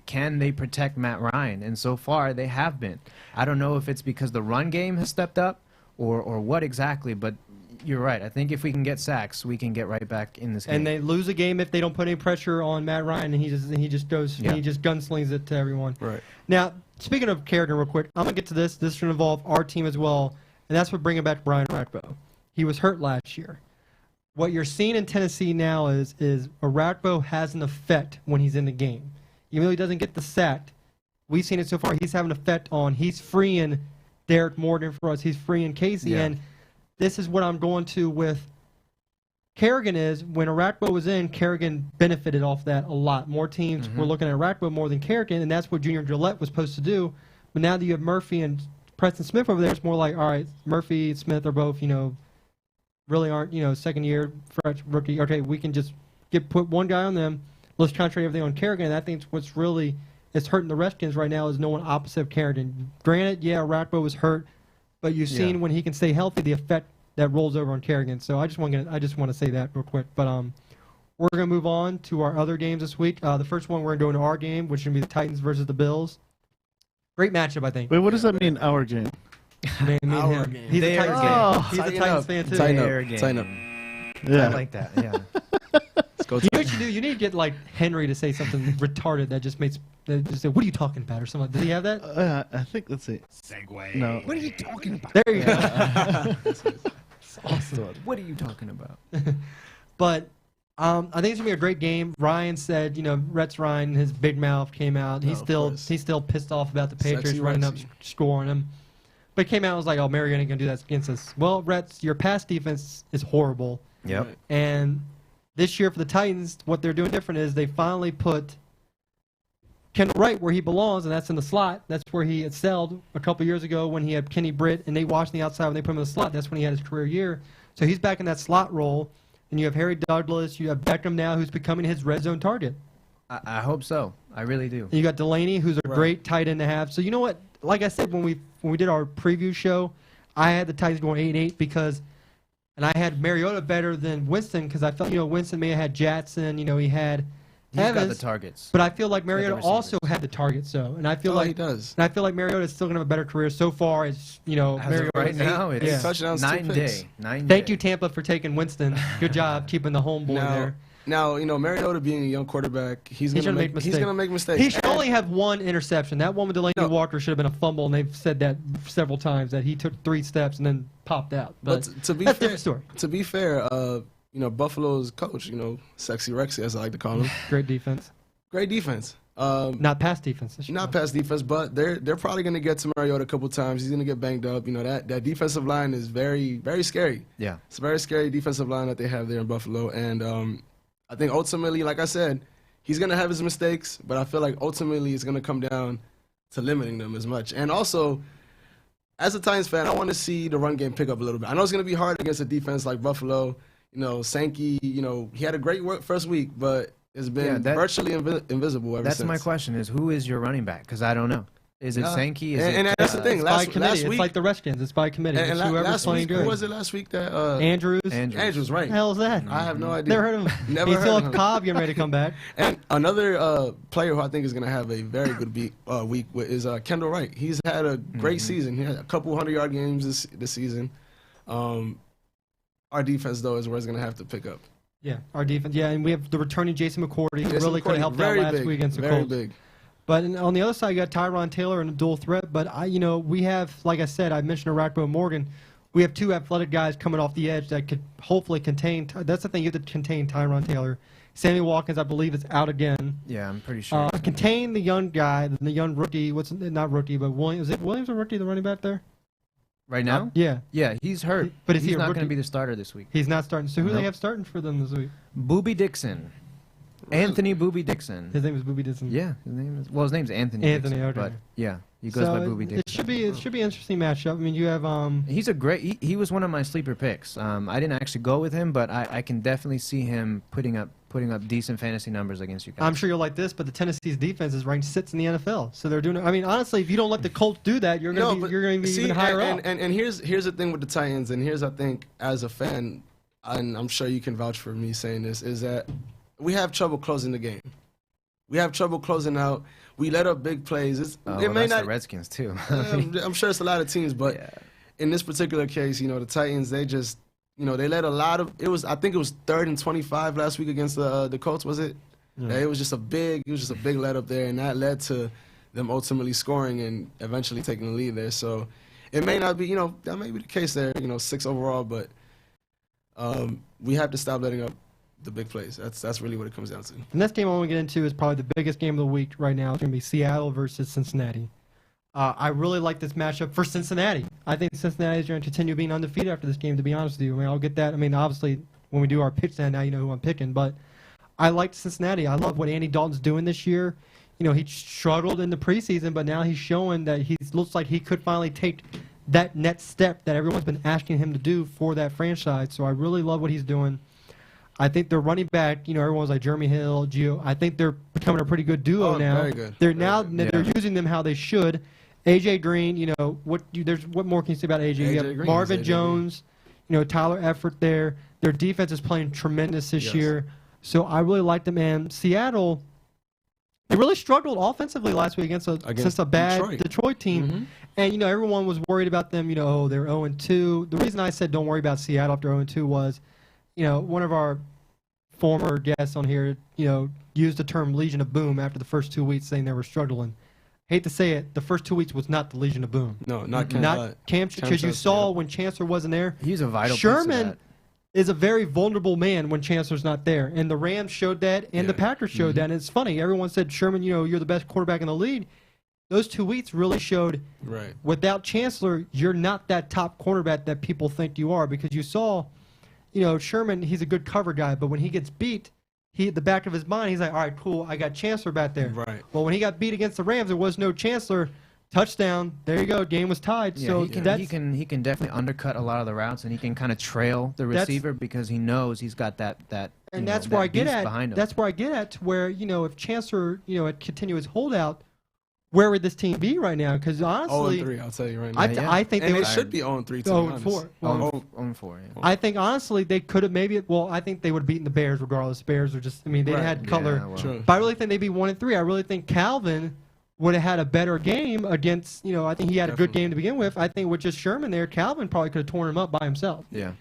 Can they protect Matt Ryan? And so far they have been. I don't know if it's because the run game has stepped up or what exactly, but you're right. I think if we can get sacks, we can get right back in this game. And they lose a game if they don't put any pressure on Matt Ryan, and he just gunslings it to everyone. Right. Now, speaking of Kerrigan, real quick, I'm gonna get to this. This should involve our team as well, and that's what bringing back Brian Rakbo. He was hurt last year. What you're seeing in Tennessee now is Rakbo has an effect when he's in the game. Even though he doesn't get the sack, we've seen it so far. He's having an effect on. He's freeing Derek Morgan for us. He's freeing Casey, and this is what I'm going to with Kerrigan is when Rakbo was in, Kerrigan benefited off that a lot. More teams were looking at Rakbo more than Kerrigan, and that's what Junior Gillette was supposed to do. But now that you have Murphy and Preston Smith over there, it's more like, all right, Murphy and Smith are both, really aren't, second year fresh rookie. Okay, we can just put one guy on them. Let's concentrate everything on Kerrigan. And I think what's really is hurting the Redskins right now is no one opposite of Kerrigan. Granted, Rakbo was hurt, but you've seen when he can stay healthy, the effect that rolls over on Kerrigan. So I just want to say that real quick. But we're gonna move on to our other games this week. The first one we're gonna do in our game, which is gonna be the Titans versus the Bills. Great matchup, I think. Wait, what does that mean? Our game? Me and Our him. game. He's a Their Titans game. fan. He's a Tighten Titans up. fan too. Tighten Their up. game. Tighten up. I like that. Yeah. Let's go. You know what you do? You need to get like Henry to say something retarded that just makes just say, "What are you talking about?" or something. Does he have that? I think. Let's see. Segway. No. What are you talking about? There you go. It's awesome. What are you talking about? But I think it's gonna be a great game. Ryan said, Rex Ryan, his big mouth came out. He's of still course. pissed off about the Patriots Sexy running up, Rexy. scoring him. But he came out and was like, "Oh, Marion ain't gonna do that against us." Well, Rex, your pass defense is horrible. Yep. Right. And this year for the Titans, what they're doing different is they finally put Kendall Wright where he belongs, and that's in the slot. That's where he excelled a couple years ago when he had Kenny Britt and they watched the outside when they put him in the slot. That's when he had his career year. So he's back in that slot role. And you have Harry Douglas. You have Beckham now, who's becoming his red zone target. I hope so. I really do. And you got Delaney, who's a Right. great tight end to have. So you know what? Like I said when we did our preview show, I had the Titans going 8-8 because And I had Mariota better than Winston because I felt, Winston may have had Jackson, he had He's got the Evans, targets. but I feel like the Mariota also receivers. had the targets, though. And I feel he like does. And I feel like Mariota is still going to have a better career so far as, As of Mariota. right now, it's Yeah. touchdowns, 2 9 picks. day. 9 Thank day. you, Tampa, for taking Winston. Good job keeping the homeboy there. Now, Mariota being a young quarterback, he's He gonna should've make made mistakes. He should only have one interception. That one with Delaney Walker should have been a fumble, and they've said that several times, that he took 3 steps and then popped out. But to be that's a fair, different story. To be fair, Buffalo's coach, Sexy Rexy, as I like to call him, Great defense. great defense. Not pass defense. Not pass defense, but they're probably going to get to Mariota a couple times. He's going to get banged up. That defensive line is very, very scary. Yeah. It's a very scary defensive line that they have there in Buffalo. And I think ultimately, like I said, he's going to have his mistakes, but I feel like ultimately it's going to come down to limiting them as much. And also, as a Titans fan, I want to see the run game pick up a little bit. I know it's going to be hard against a defense like Buffalo. Sankey, he had a great first week, but it's been virtually invisible ever since. That's my question: is who is your running back? Because I don't know. Is it Sankey? And that's the thing. It's by Last committee. week, It's like the Redskins. It's by committee. and It's whoever's last playing week, good. who was it last week that Andrews. Andrews, right? What the hell is that? I have no idea. Never heard of him. Never He's heard still of a him. Cobb getting ready to come back. And another player who I think is going to have a very good week is Kendall Wright. He's had a great season. He had a couple 100-yard games this season. Our defense, though, is where it's going to have to pick up. Yeah, our defense. Yeah, and we have the returning Jason McCourty, who Jason really could have McCourty, helped out very last big, week against the very Colts. big. But on the other side, you got Tyron Taylor and a dual threat. But we have, like I said, I mentioned Arakpo Morgan. We have 2 athletic guys coming off the edge that could hopefully contain. That's the thing, you have to contain Tyron Taylor. Sammy Watkins, I believe, is out again. Yeah, I'm pretty sure. Contain the young guy, the young rookie. Not rookie, but Williams. Is it Williams or rookie, the running back there? Right now? Yeah. Yeah, he's hurt. But is he he's a not rookie? going to be the starter this week. He's not starting. So who do they Nope. have starting for them this week? Booby Dixon. Anthony Booby Dixon. His name is Booby Dixon. Yeah, his name's Anthony. Anthony, Dixon, okay. But yeah, he goes by Booby Dixon. It should be an interesting matchup. I mean, you have He's a great. He was one of my sleeper picks. I didn't actually go with him, but I can definitely see him putting up decent fantasy numbers against you guys. I'm sure you'll like this, but the Tennessee's defense is ranked 6th in the NFL. So they're doing. I mean, honestly, if you don't let the Colts do that, you're going to be even higher up. And here's the thing with the Titans, and here's I think as a fan, and I'm sure you can vouch for me saying this, is that we have trouble closing the game. We have trouble closing out. We let up big plays. It may that's not. the Redskins too. I'm sure it's a lot of teams, but in this particular case, the Titans, they just, they let a lot of. I think it was 3rd and 25 last week against the Colts. Was it? Yeah. It was just a big let up there, and that led to them ultimately scoring and eventually taking the lead there. So it may not be, that may be the case there. 6 overall, but we have to stop letting up the big plays. That's really what it comes down to. The next game I want to get into is probably the biggest game of the week right now. It's going to be Seattle versus Cincinnati. I really like this matchup for Cincinnati. I think Cincinnati is going to continue being undefeated after this game, to be honest with you. I mean, I'll get that. I mean, obviously, when we do our pitch then, now you know who I'm picking. But I like Cincinnati. I love what Andy Dalton's doing this year. He struggled in the preseason, but now he's showing that he looks like he could finally take that next step that everyone's been asking him to do for that franchise. So I really love what he's doing. I think they're running back. Everyone's like Jeremy Hill, Gio. I think they're becoming a pretty good duo now. Very good. They're using them how they should. AJ Green, what more can you say about AJ? You have Green Marvin is AJ Jones, Tyler Effort there. Their defense is playing tremendous this year. So I really like them. And Seattle, they really struggled offensively last week against a bad Detroit team. Mm-hmm. And everyone was worried about them. They're 0-2. The reason I said don't worry about Seattle after 0-2 was, one of our former guests on here, used the term Legion of Boom after the first 2 weeks, saying they were struggling. Hate to say it, the first 2 weeks was not the Legion of Boom. No, not Cam, because you saw when Chancellor wasn't there. He's a vital piece Sherman of that. is a very vulnerable man when Chancellor's not there, and the Rams showed that, and the Packers showed that. And it's funny, everyone said, Sherman, you're the best quarterback in the league. Those 2 weeks really showed, without Chancellor, you're not that top cornerback that people think you are, because you saw, Sherman, he's a good cover guy, but when he gets beat, at the back of his mind, he's like, all right, cool, I got Chancellor back there. Right. Well, when he got beat against the Rams, there was no Chancellor. Touchdown. There you go. Game was tied. Yeah, so he can definitely undercut a lot of the routes, and he can kind of trail the receiver because he knows he's got that. And that's where I get at. Behind him. That's where I get at. To where if Chancellor had continued his holdout, where would this team be right now? Because 0 honestly, 3. I'll tell you right now. I think and they it would. should be 0 3. 0 4. Oh, 4. Yeah. I think honestly they could have maybe. Well, I think they would have beaten the Bears regardless. Bears are just. I mean, they Right. had color. Yeah, well, True. But I really think they'd be 1 3. I really think Calvin would have had a better game against. I think he had a good Definitely. game to begin with. I think with just Sherman there, Calvin probably could have torn him up by himself. Yeah.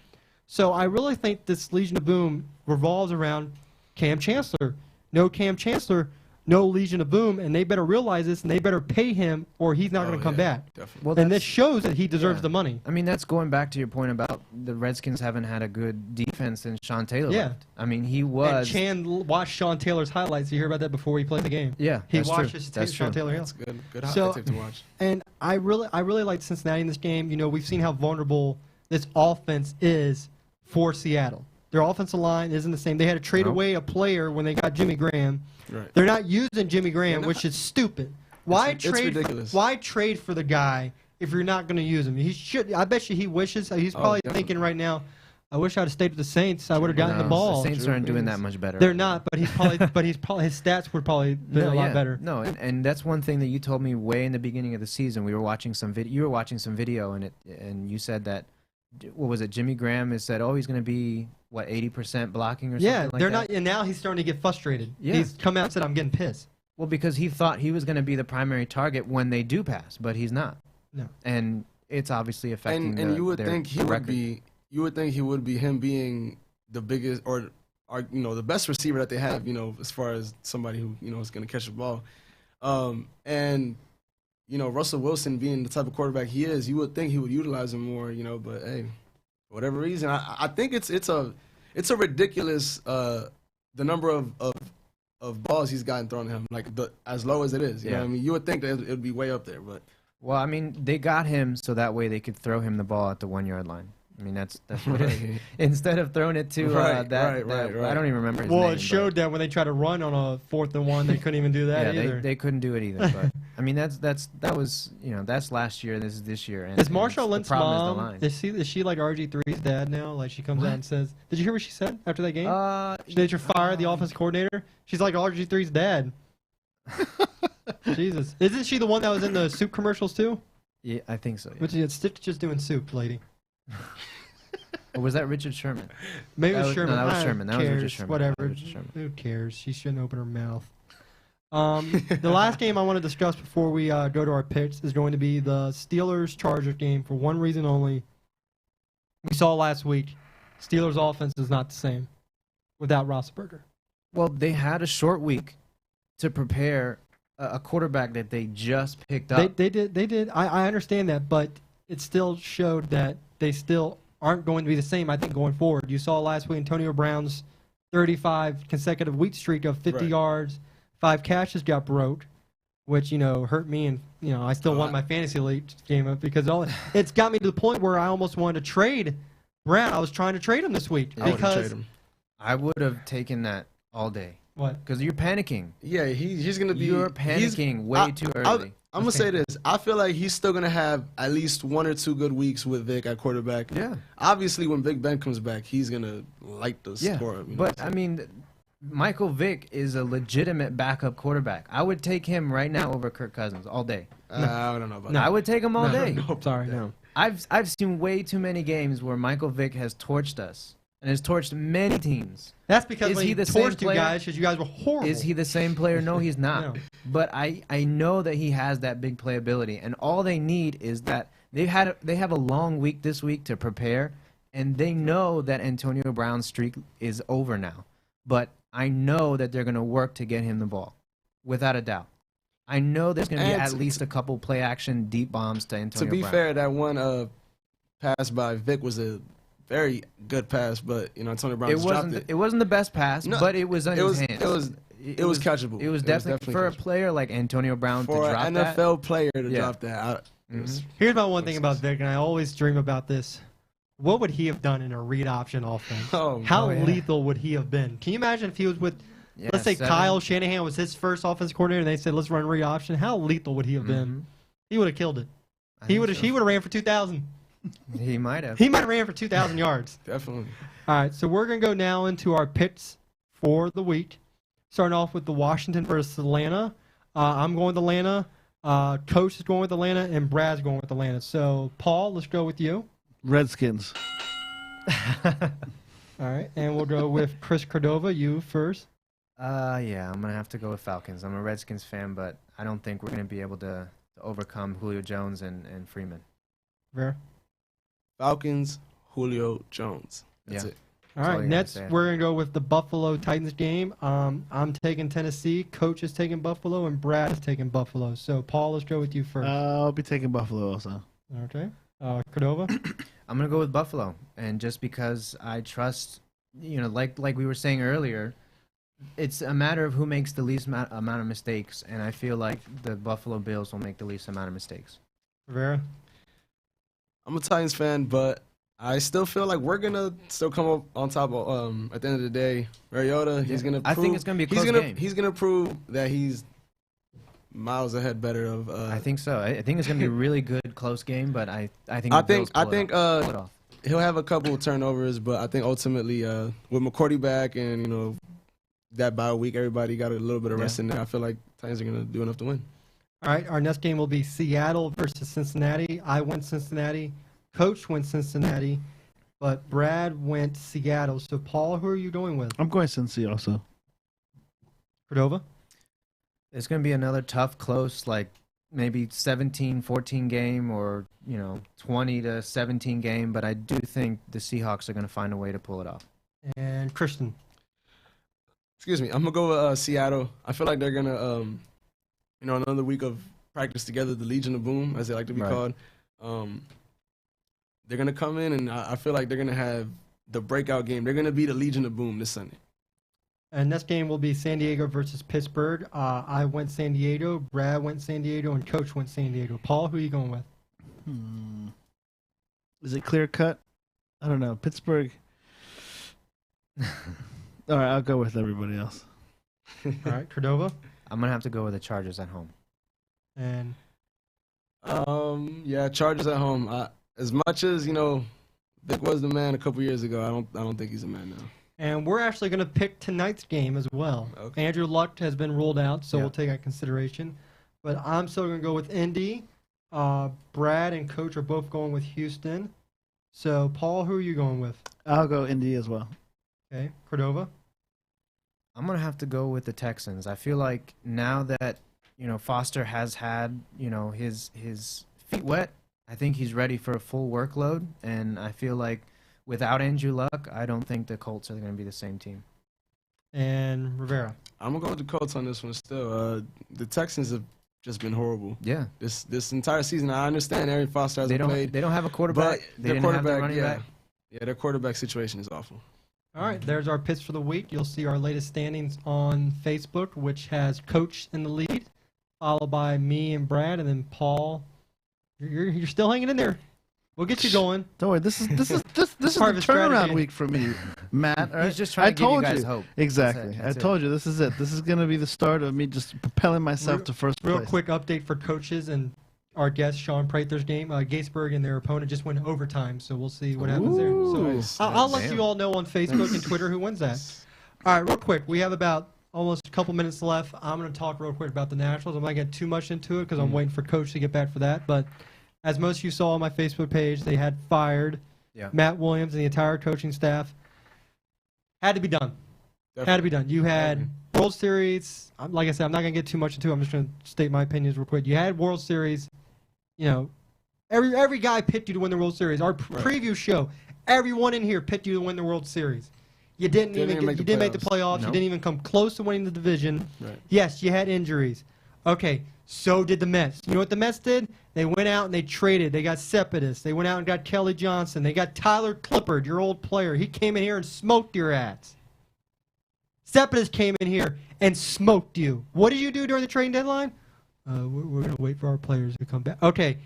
So I really think this Legion of Boom revolves around Cam Chancellor. No Cam Chancellor, no Legion of Boom, and they better realize this, and they better pay him, or he's not going to come back. Definitely. Well, And that's- this shows that he deserves yeah. the money. I mean, that's going back to your point about the Redskins haven't had a good defense since Sean Taylor Yeah. left. I mean, he And was. Chan watched Sean Taylor's highlights. You hear about that before he played the game. Yeah, He that's watched true. his That's Sean true. Taylor Hill. That's good. Good So- hot tip to watch. And I really like Cincinnati in this game. We've seen how vulnerable this offense is for Seattle. Their offensive line isn't the same. They had to trade Nope. away a player when they got Jimmy Graham. Right. They're not using Jimmy Graham, They're which not. is stupid. Why It's trade? ridiculous. Why trade for the guy if you're not going to use him? He should. I bet you he wishes. He's probably definitely. thinking right now, "I wish I'd have stayed with the Saints. I would have gotten No, the ball." The Saints aren't doing that much better. They're not, but his stats would probably been a lot yeah. better. No, and that's one thing that you told me way in the beginning of the season. We were watching some video. You were watching some video, and you said that. What was it? Jimmy Graham has said, "Oh, he's going to be 80% blocking or Yeah, something like they're that." not, and now he's starting to get frustrated. Yeah. He's come out and said, "I'm getting pissed." Well, because he thought he was going to be the primary target when they do pass, but he's not. No. And it's obviously affecting. And you would their think he would record. be. You would think he would be him being the biggest or the best receiver that they have. As far as somebody who is going to catch the ball. And Russell Wilson being the type of quarterback he is, you would think he would utilize him more. But hey, for whatever reason, I think it's a ridiculous the number of balls he's gotten thrown at him, as low as it is. You know Yeah. what I mean? You would think that it would be way up there, but Well, I mean, they got him so that way they could throw him the ball at the 1 yard line. I mean, that's what it is. Instead of throwing it to Right, right. right. I don't even remember his Well, name. it showed that when they tried to run on a 4th and 1, they couldn't even do that yeah, either. they couldn't do it either. But I mean, that was that's last year. This is this year. And, Is and Marshawn the Lynch's problem mom? is the line. Is she like RG3's dad now? Like she comes out and says, "Did you hear what she said after that game? They should fire the offensive coordinator." She's like RG3's dad. Jesus, isn't she the one that was in the soup commercials too? Yeah, I think so. Yeah. Which is Stitch just doing soup, lady. Or was that Richard Sherman? Maybe it That was was- Sherman. no, that was Ah, Sherman. That was Richard cares. Sherman. Whatever. That was Richard Sherman. Who cares? She shouldn't open her mouth. The last game I want to discuss before we go to our picks is going to be the Steelers-Chargers game for one reason only. We saw last week, Steelers' offense is not the same without Roethlisberger. Well, they had a short week to prepare a quarterback that they just picked up. They did. I understand that, but it still showed that they still aren't going to be the same, I think, going forward. You saw last week Antonio Brown's 35 consecutive week streak of 50 Right. yards, 5 catches got broke, which, hurt me, and, I still won my fantasy league game up because it's got me to the point where I almost wanted to trade Brown. I was trying to trade him this week I would've because traded him. I would have taken that all day what? because you're panicking. Yeah, he's gonna be. You're he's- panicking way too early. I'm gonna say this. I feel like he's still gonna have at least 1 or 2 good weeks with Vic at quarterback. Yeah. Obviously, when Big Ben comes back, he's gonna light the Yeah, score. but I mean, Michael Vick is a legitimate backup quarterback. I would take him right now over Kirk Cousins all day. I don't know about I would take him all day. Sorry, no. I've seen way too many games where Michael Vick has torched us and has torched many teams. That's because Is when he he the same torched you player? guys because you guys were horrible. Is he the same player? No, he's not. No. But I know that he has that big playability, and all they need is that they have a long week this week to prepare, and they know that Antonio Brown's streak is over now. But I know that they're going to work to get him the ball, without a doubt. I know there's going to be And at least a couple play action deep bombs to Antonio To be Brown. fair, that one pass by Vic was a very good pass, but Antonio Brown just dropped it. It wasn't the best pass, No, but it was in it was- his hands. it was catchable. It was definitely for a catchable. player like Antonio Brown For to drop an that. NFL player to Yeah. drop that. It was- Here's my one thing about Vic, and I always dream about this. What would he have done in a read option offense? Oh, How yeah. lethal would he have been? Can you imagine if he was with, Yeah, let's say 7. Kyle Shanahan was his first offensive coordinator, and they said, let's run read option? How lethal would he have been? He would have killed it. I He think would have. so. He would have ran for 2,000. He might have. He might have ran for 2,000 yards. Definitely. All right, so we're gonna go now into our picks for the week. Starting off with the Washington versus Atlanta. I'm going with Atlanta. Coach is going with Atlanta, and Brad's going with Atlanta. So, Paul, let's go with you. Redskins. All right, and we'll go with Chris Cordova. You first. Yeah, I'm gonna have to go with Falcons. I'm a Redskins fan, but I don't think we're gonna be able to overcome Julio Jones and Freeman. Rivera. Falcons, Julio Jones. That's Yeah. it. All That's all right, you gotta Nets, say. we're going to go with the Buffalo Titans game. I'm taking Tennessee. Coach is taking Buffalo, and Brad is taking Buffalo. So, Paul, let's go with you first. I'll be taking Buffalo also. Okay. Cordova. I'm gonna go with Buffalo, and just because I trust, like we were saying earlier, it's a matter of who makes the least amount of mistakes, and I feel like the Buffalo Bills will make the least amount of mistakes. Rivera. I'm a Titans fan, but I still feel like we're gonna still come up on top. At the end of the day, Mariota, he's gonna. I Prove, think it's gonna be a close game. He's gonna prove that he's miles ahead better of. I think so. I think it's gonna be a really good close game, but I think the Bills pull it off. He'll have a couple of turnovers, but I think ultimately with McCourty back and that bye week, everybody got a little bit of rest in there. I feel like Titans are gonna do enough to win. All right, our next game will be Seattle versus Cincinnati. I went Cincinnati. Coach went Cincinnati, but Brad went Seattle. So, Paul, who are you going with? I'm going Cincy also. Cordova? It's gonna be another tough, close, like maybe 17-14 game, or 20-17 game. But I do think the Seahawks are gonna find a way to pull it off. And Cristian? Excuse me, I'm gonna go with Seattle. I feel like they're gonna, another week of practice together, the Legion of Boom, as they like to be Right. called. They're gonna come in, and I feel like they're gonna have the breakout game. They're gonna be the Legion of Boom this Sunday. And next game will be San Diego versus Pittsburgh. I went San Diego, Brad went San Diego, and Coach went San Diego. Paul, who are you going with? Is it clear cut? I don't know. Pittsburgh. All right, I'll go with everybody else. All right, Cordova? I'm gonna have to go with the Chargers at home. And Yeah, Chargers at home. As much as Vic was the man a couple years ago, I don't think he's a man now. And we're actually going to pick tonight's game as well. Okay. Andrew Luck has been ruled out, so Yeah. we'll take that consideration. But I'm still going to go with Indy. Brad and Coach are both going with Houston. So, Paul, who are you going with? I'll go Indy as well. Okay, Cordova? I'm gonna have to go with the Texans. I feel like now that Foster has had his feet wet, I think he's ready for a full workload, and I feel like without Andrew Luck, I don't think the Colts are going to be the same team. And Rivera? I'm gonna go with the Colts on this one still. The Texans have just been horrible. Yeah, This entire season. I understand Aaron Foster hasn't played. They don't have a quarterback. But They their didn't have their quarterback, running yeah. back. Yeah, their quarterback situation is awful. All right, there's our picks for the week. You'll see our latest standings on Facebook, which has Coach in the lead, followed by me and Brad, and then Paul. You're still hanging in there. We'll get you going. Don't worry. This is the Part of a turnaround strategy. week for me, Matt. All right? He's just trying I to give you told guys hope. Exactly. That's I it. told you this is it. This is gonna be the start of me just propelling myself to first Real place. quick update for coaches and our guest, Sean Prather's game. Gatesburg and their opponent just went overtime, so we'll see what happens there. So Nice. I'll let Damn. you all know on Facebook and Twitter who wins that. All right, real quick. We have about almost a couple minutes left. I'm going to talk real quick about the Nationals. I'm not going to get too much into it because I'm waiting for Coach to get back for that. But as most of you saw on my Facebook page, they had fired Matt Williams and the entire coaching staff. Had to be done. Had to be done. You had World Series. Like I said, I'm not going to get too much into it. I'm just going to state my opinions real quick. You had World Series. Every guy picked you to win the World Series. Our preview show, everyone in here picked you to win the World Series. You didn't make the playoffs. No. You didn't even come close to winning the division. Right. Yes, you had injuries. Okay, so did the Mets. You know what the Mets did? They went out and they traded. They got Cespedes. They went out and got Kelly Johnson. They got Tyler Clippard, your old player. He came in here and smoked your ass. Cespedes came in here and smoked you. What did you do during the trading deadline? We're going to wait for our players to come back. Okay,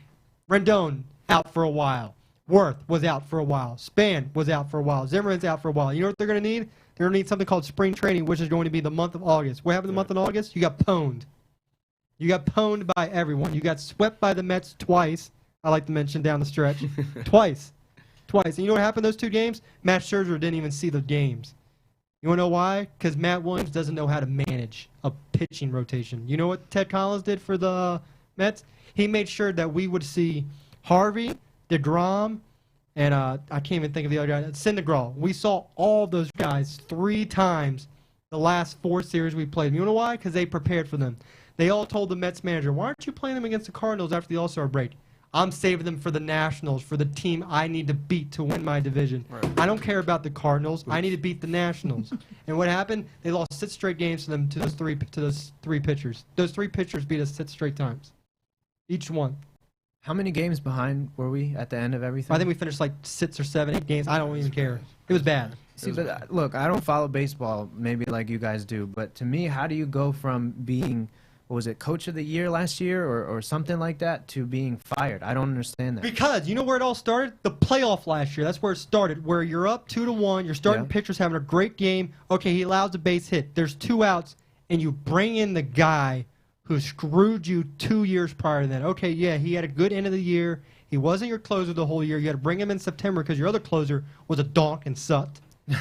Rendon out for a while. Worth was out for a while. Span was out for a while. Zimmerman's out for a while. You know what they're going to need? They're going to need something called spring training, which is going to be the month of August. What happened the month of August? You got pwned. You got pwned by everyone. You got swept by the Mets twice. I like to mention down the stretch. Twice. And you know what happened those two games? Matt Scherzer didn't even see the games. You want to know why? Because Matt Williams doesn't know how to manage a pitching rotation. You know what Ted Collins did for the Mets, he made sure that we would see Harvey, DeGrom, and I can't even think of the other guy, Syndergaard. We saw all those guys 3 times the last 4 series we played. You know why? Because they prepared for them. They all told the Mets manager, why aren't you playing them against the Cardinals after the All-Star break? I'm saving them for the Nationals, for the team I need to beat to win my division. Right. I don't care about the Cardinals. I need to beat the Nationals. And what happened? They lost 6 straight games to them to those three pitchers. Those 3 pitchers beat us 6 straight times, each one. How many games behind were we at the end of everything? I think we finished like 6 or 7, 8 games. I don't even care. It was bad. See, but look, I don't follow baseball maybe like you guys do, but to me, how do you go from being, what was it, coach of the year last year or something like that to being fired? I don't understand that. Because you know where it all started? The playoff last year. That's where it started, where you're up 2-1, your starting pitcher's having a great game. Okay, he allows a base hit. There's 2 outs, and you bring in the guy who screwed you 2 years prior to that. Okay, yeah, he had a good end of the year. He wasn't your closer the whole year. You had to bring him in September because your other closer was a donk and sucked. And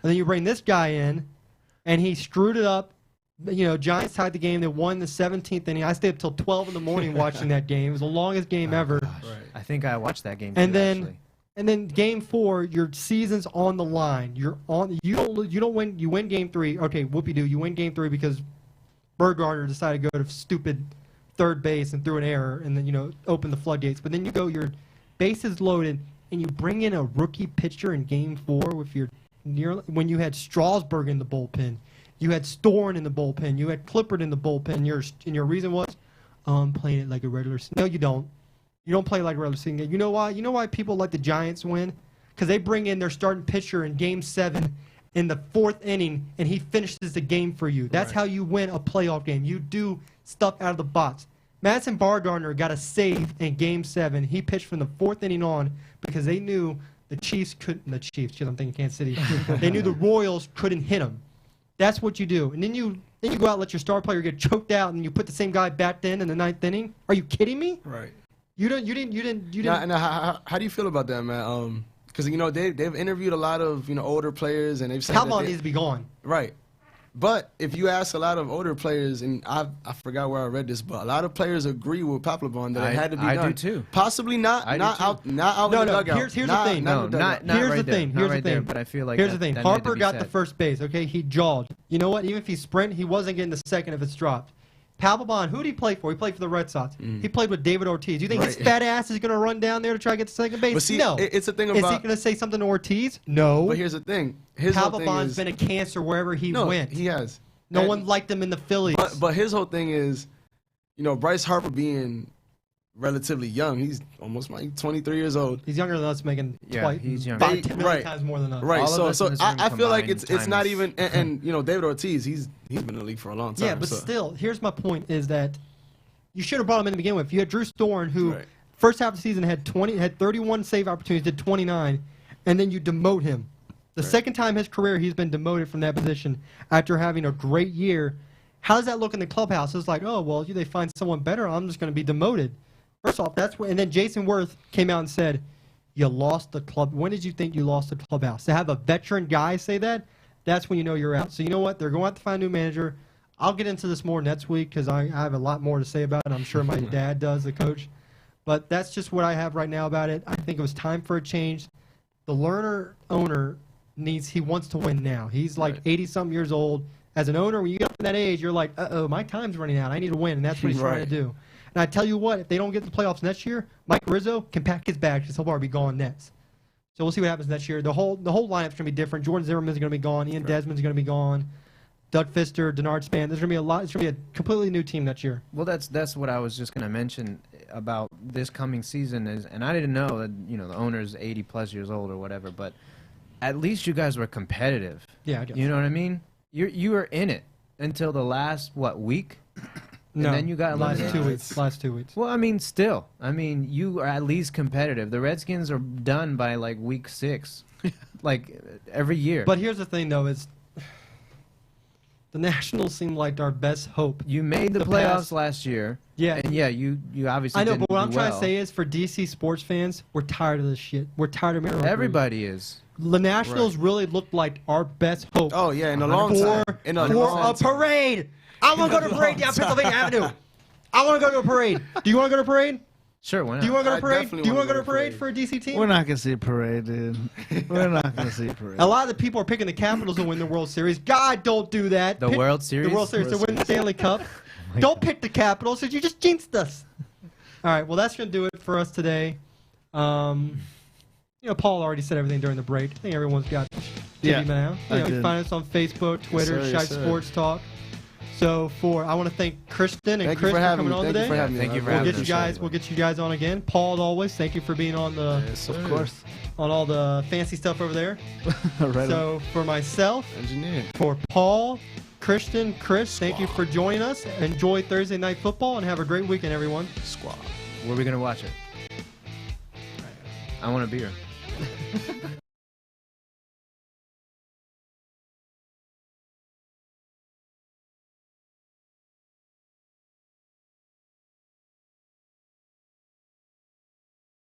then you bring this guy in, and he screwed it up. You know, Giants tied the game. They won the 17th inning. I stayed up till 12 in the morning watching that game. It was the longest game ever. Right. I think I watched that game and too, then, actually. And then game 4, your season's on the line. You're on. You don't win. You win game 3. Okay, whoopie-doo. You win game 3 because Bergardner decided to go to stupid third base and threw an error, and then open the floodgates. But then you go, your bases loaded, and you bring in a rookie pitcher in game 4 with when you had Strasburg in the bullpen. You had Storn in the bullpen. You had Clippard in the bullpen. Your reason was, I'm playing it like a regular season. No, you don't. You don't play like a regular season game. You know why? You know why people like the Giants win? Because they bring in their starting pitcher in Game 7 in the 4th inning, and he finishes the game for you. That's how you win a playoff game. You do stuff out of the box. Madison Bumgarner got a save in Game 7. He pitched from the 4th inning on because they knew the Chiefs couldn't. The Chiefs, shit, I'm thinking Kansas City. They knew the Royals couldn't hit him. That's what you do. And then you go out and let your star player get choked out, and you put the same guy back in the 9th inning. Are you kidding me? Right. You didn't. Now, how do you feel about that, man? Because they've interviewed a lot of older players, and they've said Calvin needs to be gone. Right. But if you ask a lot of older players, and I forgot where I read this, but a lot of players agree with Papelbon that it had to be done. I do too. Possibly not out in the dugout. Here's the thing. Here's the thing. Here's the thing. But I feel like here's the thing. Harper got the first base. Okay, he jawed. You know what? Even if he sprint, he wasn't getting the second if it's dropped. Papelbon, who did he play for? He played for the Red Sox. He played with David Ortiz. You think his fat ass is going to run down there to try to get to second base? But see, no. It's a thing about. Is he going to say something to Ortiz? No. But here's the thing. Papelbon's been a cancer wherever he went. He has. No one liked him in the Phillies. But his whole thing is, Bryce Harper being relatively young. He's almost like 23 years old. He's younger than us, making twice, he's younger. 5 million times more than us. Right. So I feel like it's not even. And David Ortiz, he's been in the league for a long time. Yeah, but still, here's my point: is that you should have brought him in to begin with. You had Drew Storn, who first half of the season had 31 save opportunities, did 29, and then you demote him. The second time in his career he's been demoted from that position after having a great year. How does that look in the clubhouse? It's like, oh, well, they find someone better, I'm just going to be demoted. First off, and then Jason Worth came out and said, you lost the club. When did you think you lost the clubhouse? To have a veteran guy say that, that's when you know you're out. So you know what? They're going to have to find a new manager. I'll get into this more next week because I have a lot more to say about it. I'm sure my dad does, the coach. But that's just what I have right now about it. I think it was time for a change. The owner he wants to win now. He's like 80-something years old. As an owner, when you get up to that age, you're like, uh-oh, my time's running out. I need to win, and that's what he's trying to do. And I tell you what, if they don't get to the playoffs next year, Mike Rizzo can pack his bags because he'll already be gone next. So we'll see what happens next year. The whole lineup's going to be different. Jordan Zimmerman's going to be gone. Ian Desmond's going to be gone. Doug Fister, Denard Span. There's going to be a lot. It's going to be a completely new team next year. Well, that's what I was just going to mention about this coming season and I didn't know that the owner's 80+ years old or whatever, but at least you guys were competitive. Yeah, I guess. You know what I mean? You were in it until the last week. No, and then you got last eliminated. 2 weeks. Well, I mean, still. I mean, you are at least competitive. The Redskins are done by, like, week 6. Like, every year. But here's the thing, though, is the Nationals seem like our best hope. You made the playoffs last year. Yeah. And, yeah, you obviously I know, didn't but what I'm do trying to well. say is, for DC sports fans, we're tired of this shit. We're tired of Aaron Rodgers. Everybody is. The Nationals really looked like our best hope. Oh, yeah, in a long time. For a parade. I'm going to go to parade down Pennsylvania Avenue. I want to go to a parade. Do you want to go to a parade? Sure, why not? Do you want to go to I a parade? definitely Do you want wanna to go to a parade for a DC team? We're not gonna see a parade, dude. We're not gonna see a parade. A lot of the people are picking the Capitals to win the World Series. God, don't do that. The World Series? The World Series to win the Stanley Cup. Don't pick the Capitals because you just jinxed us. All right, well, that's going to do it for us today. Paul already said everything during the break. I think everyone's got Yeah, now. I You did. find us on Facebook, Twitter, sir, Shipe yes, sir. Sports Talk. So I want to thank Cristian and Thank you Chris for having coming me. on Thank you today. for having me. Thank you for I We'll having get you us. guys. We'll get you guys on again. Paul, as always, thank you for being on the Yes, Of sir. course. on all the fancy stuff over there. Right. So for myself, Engineer. for Paul, Christian, Chris, thank you for joining us. Enjoy Thursday Night Football and have a great weekend, everyone. Squad. Where are we gonna watch it? I want a beer.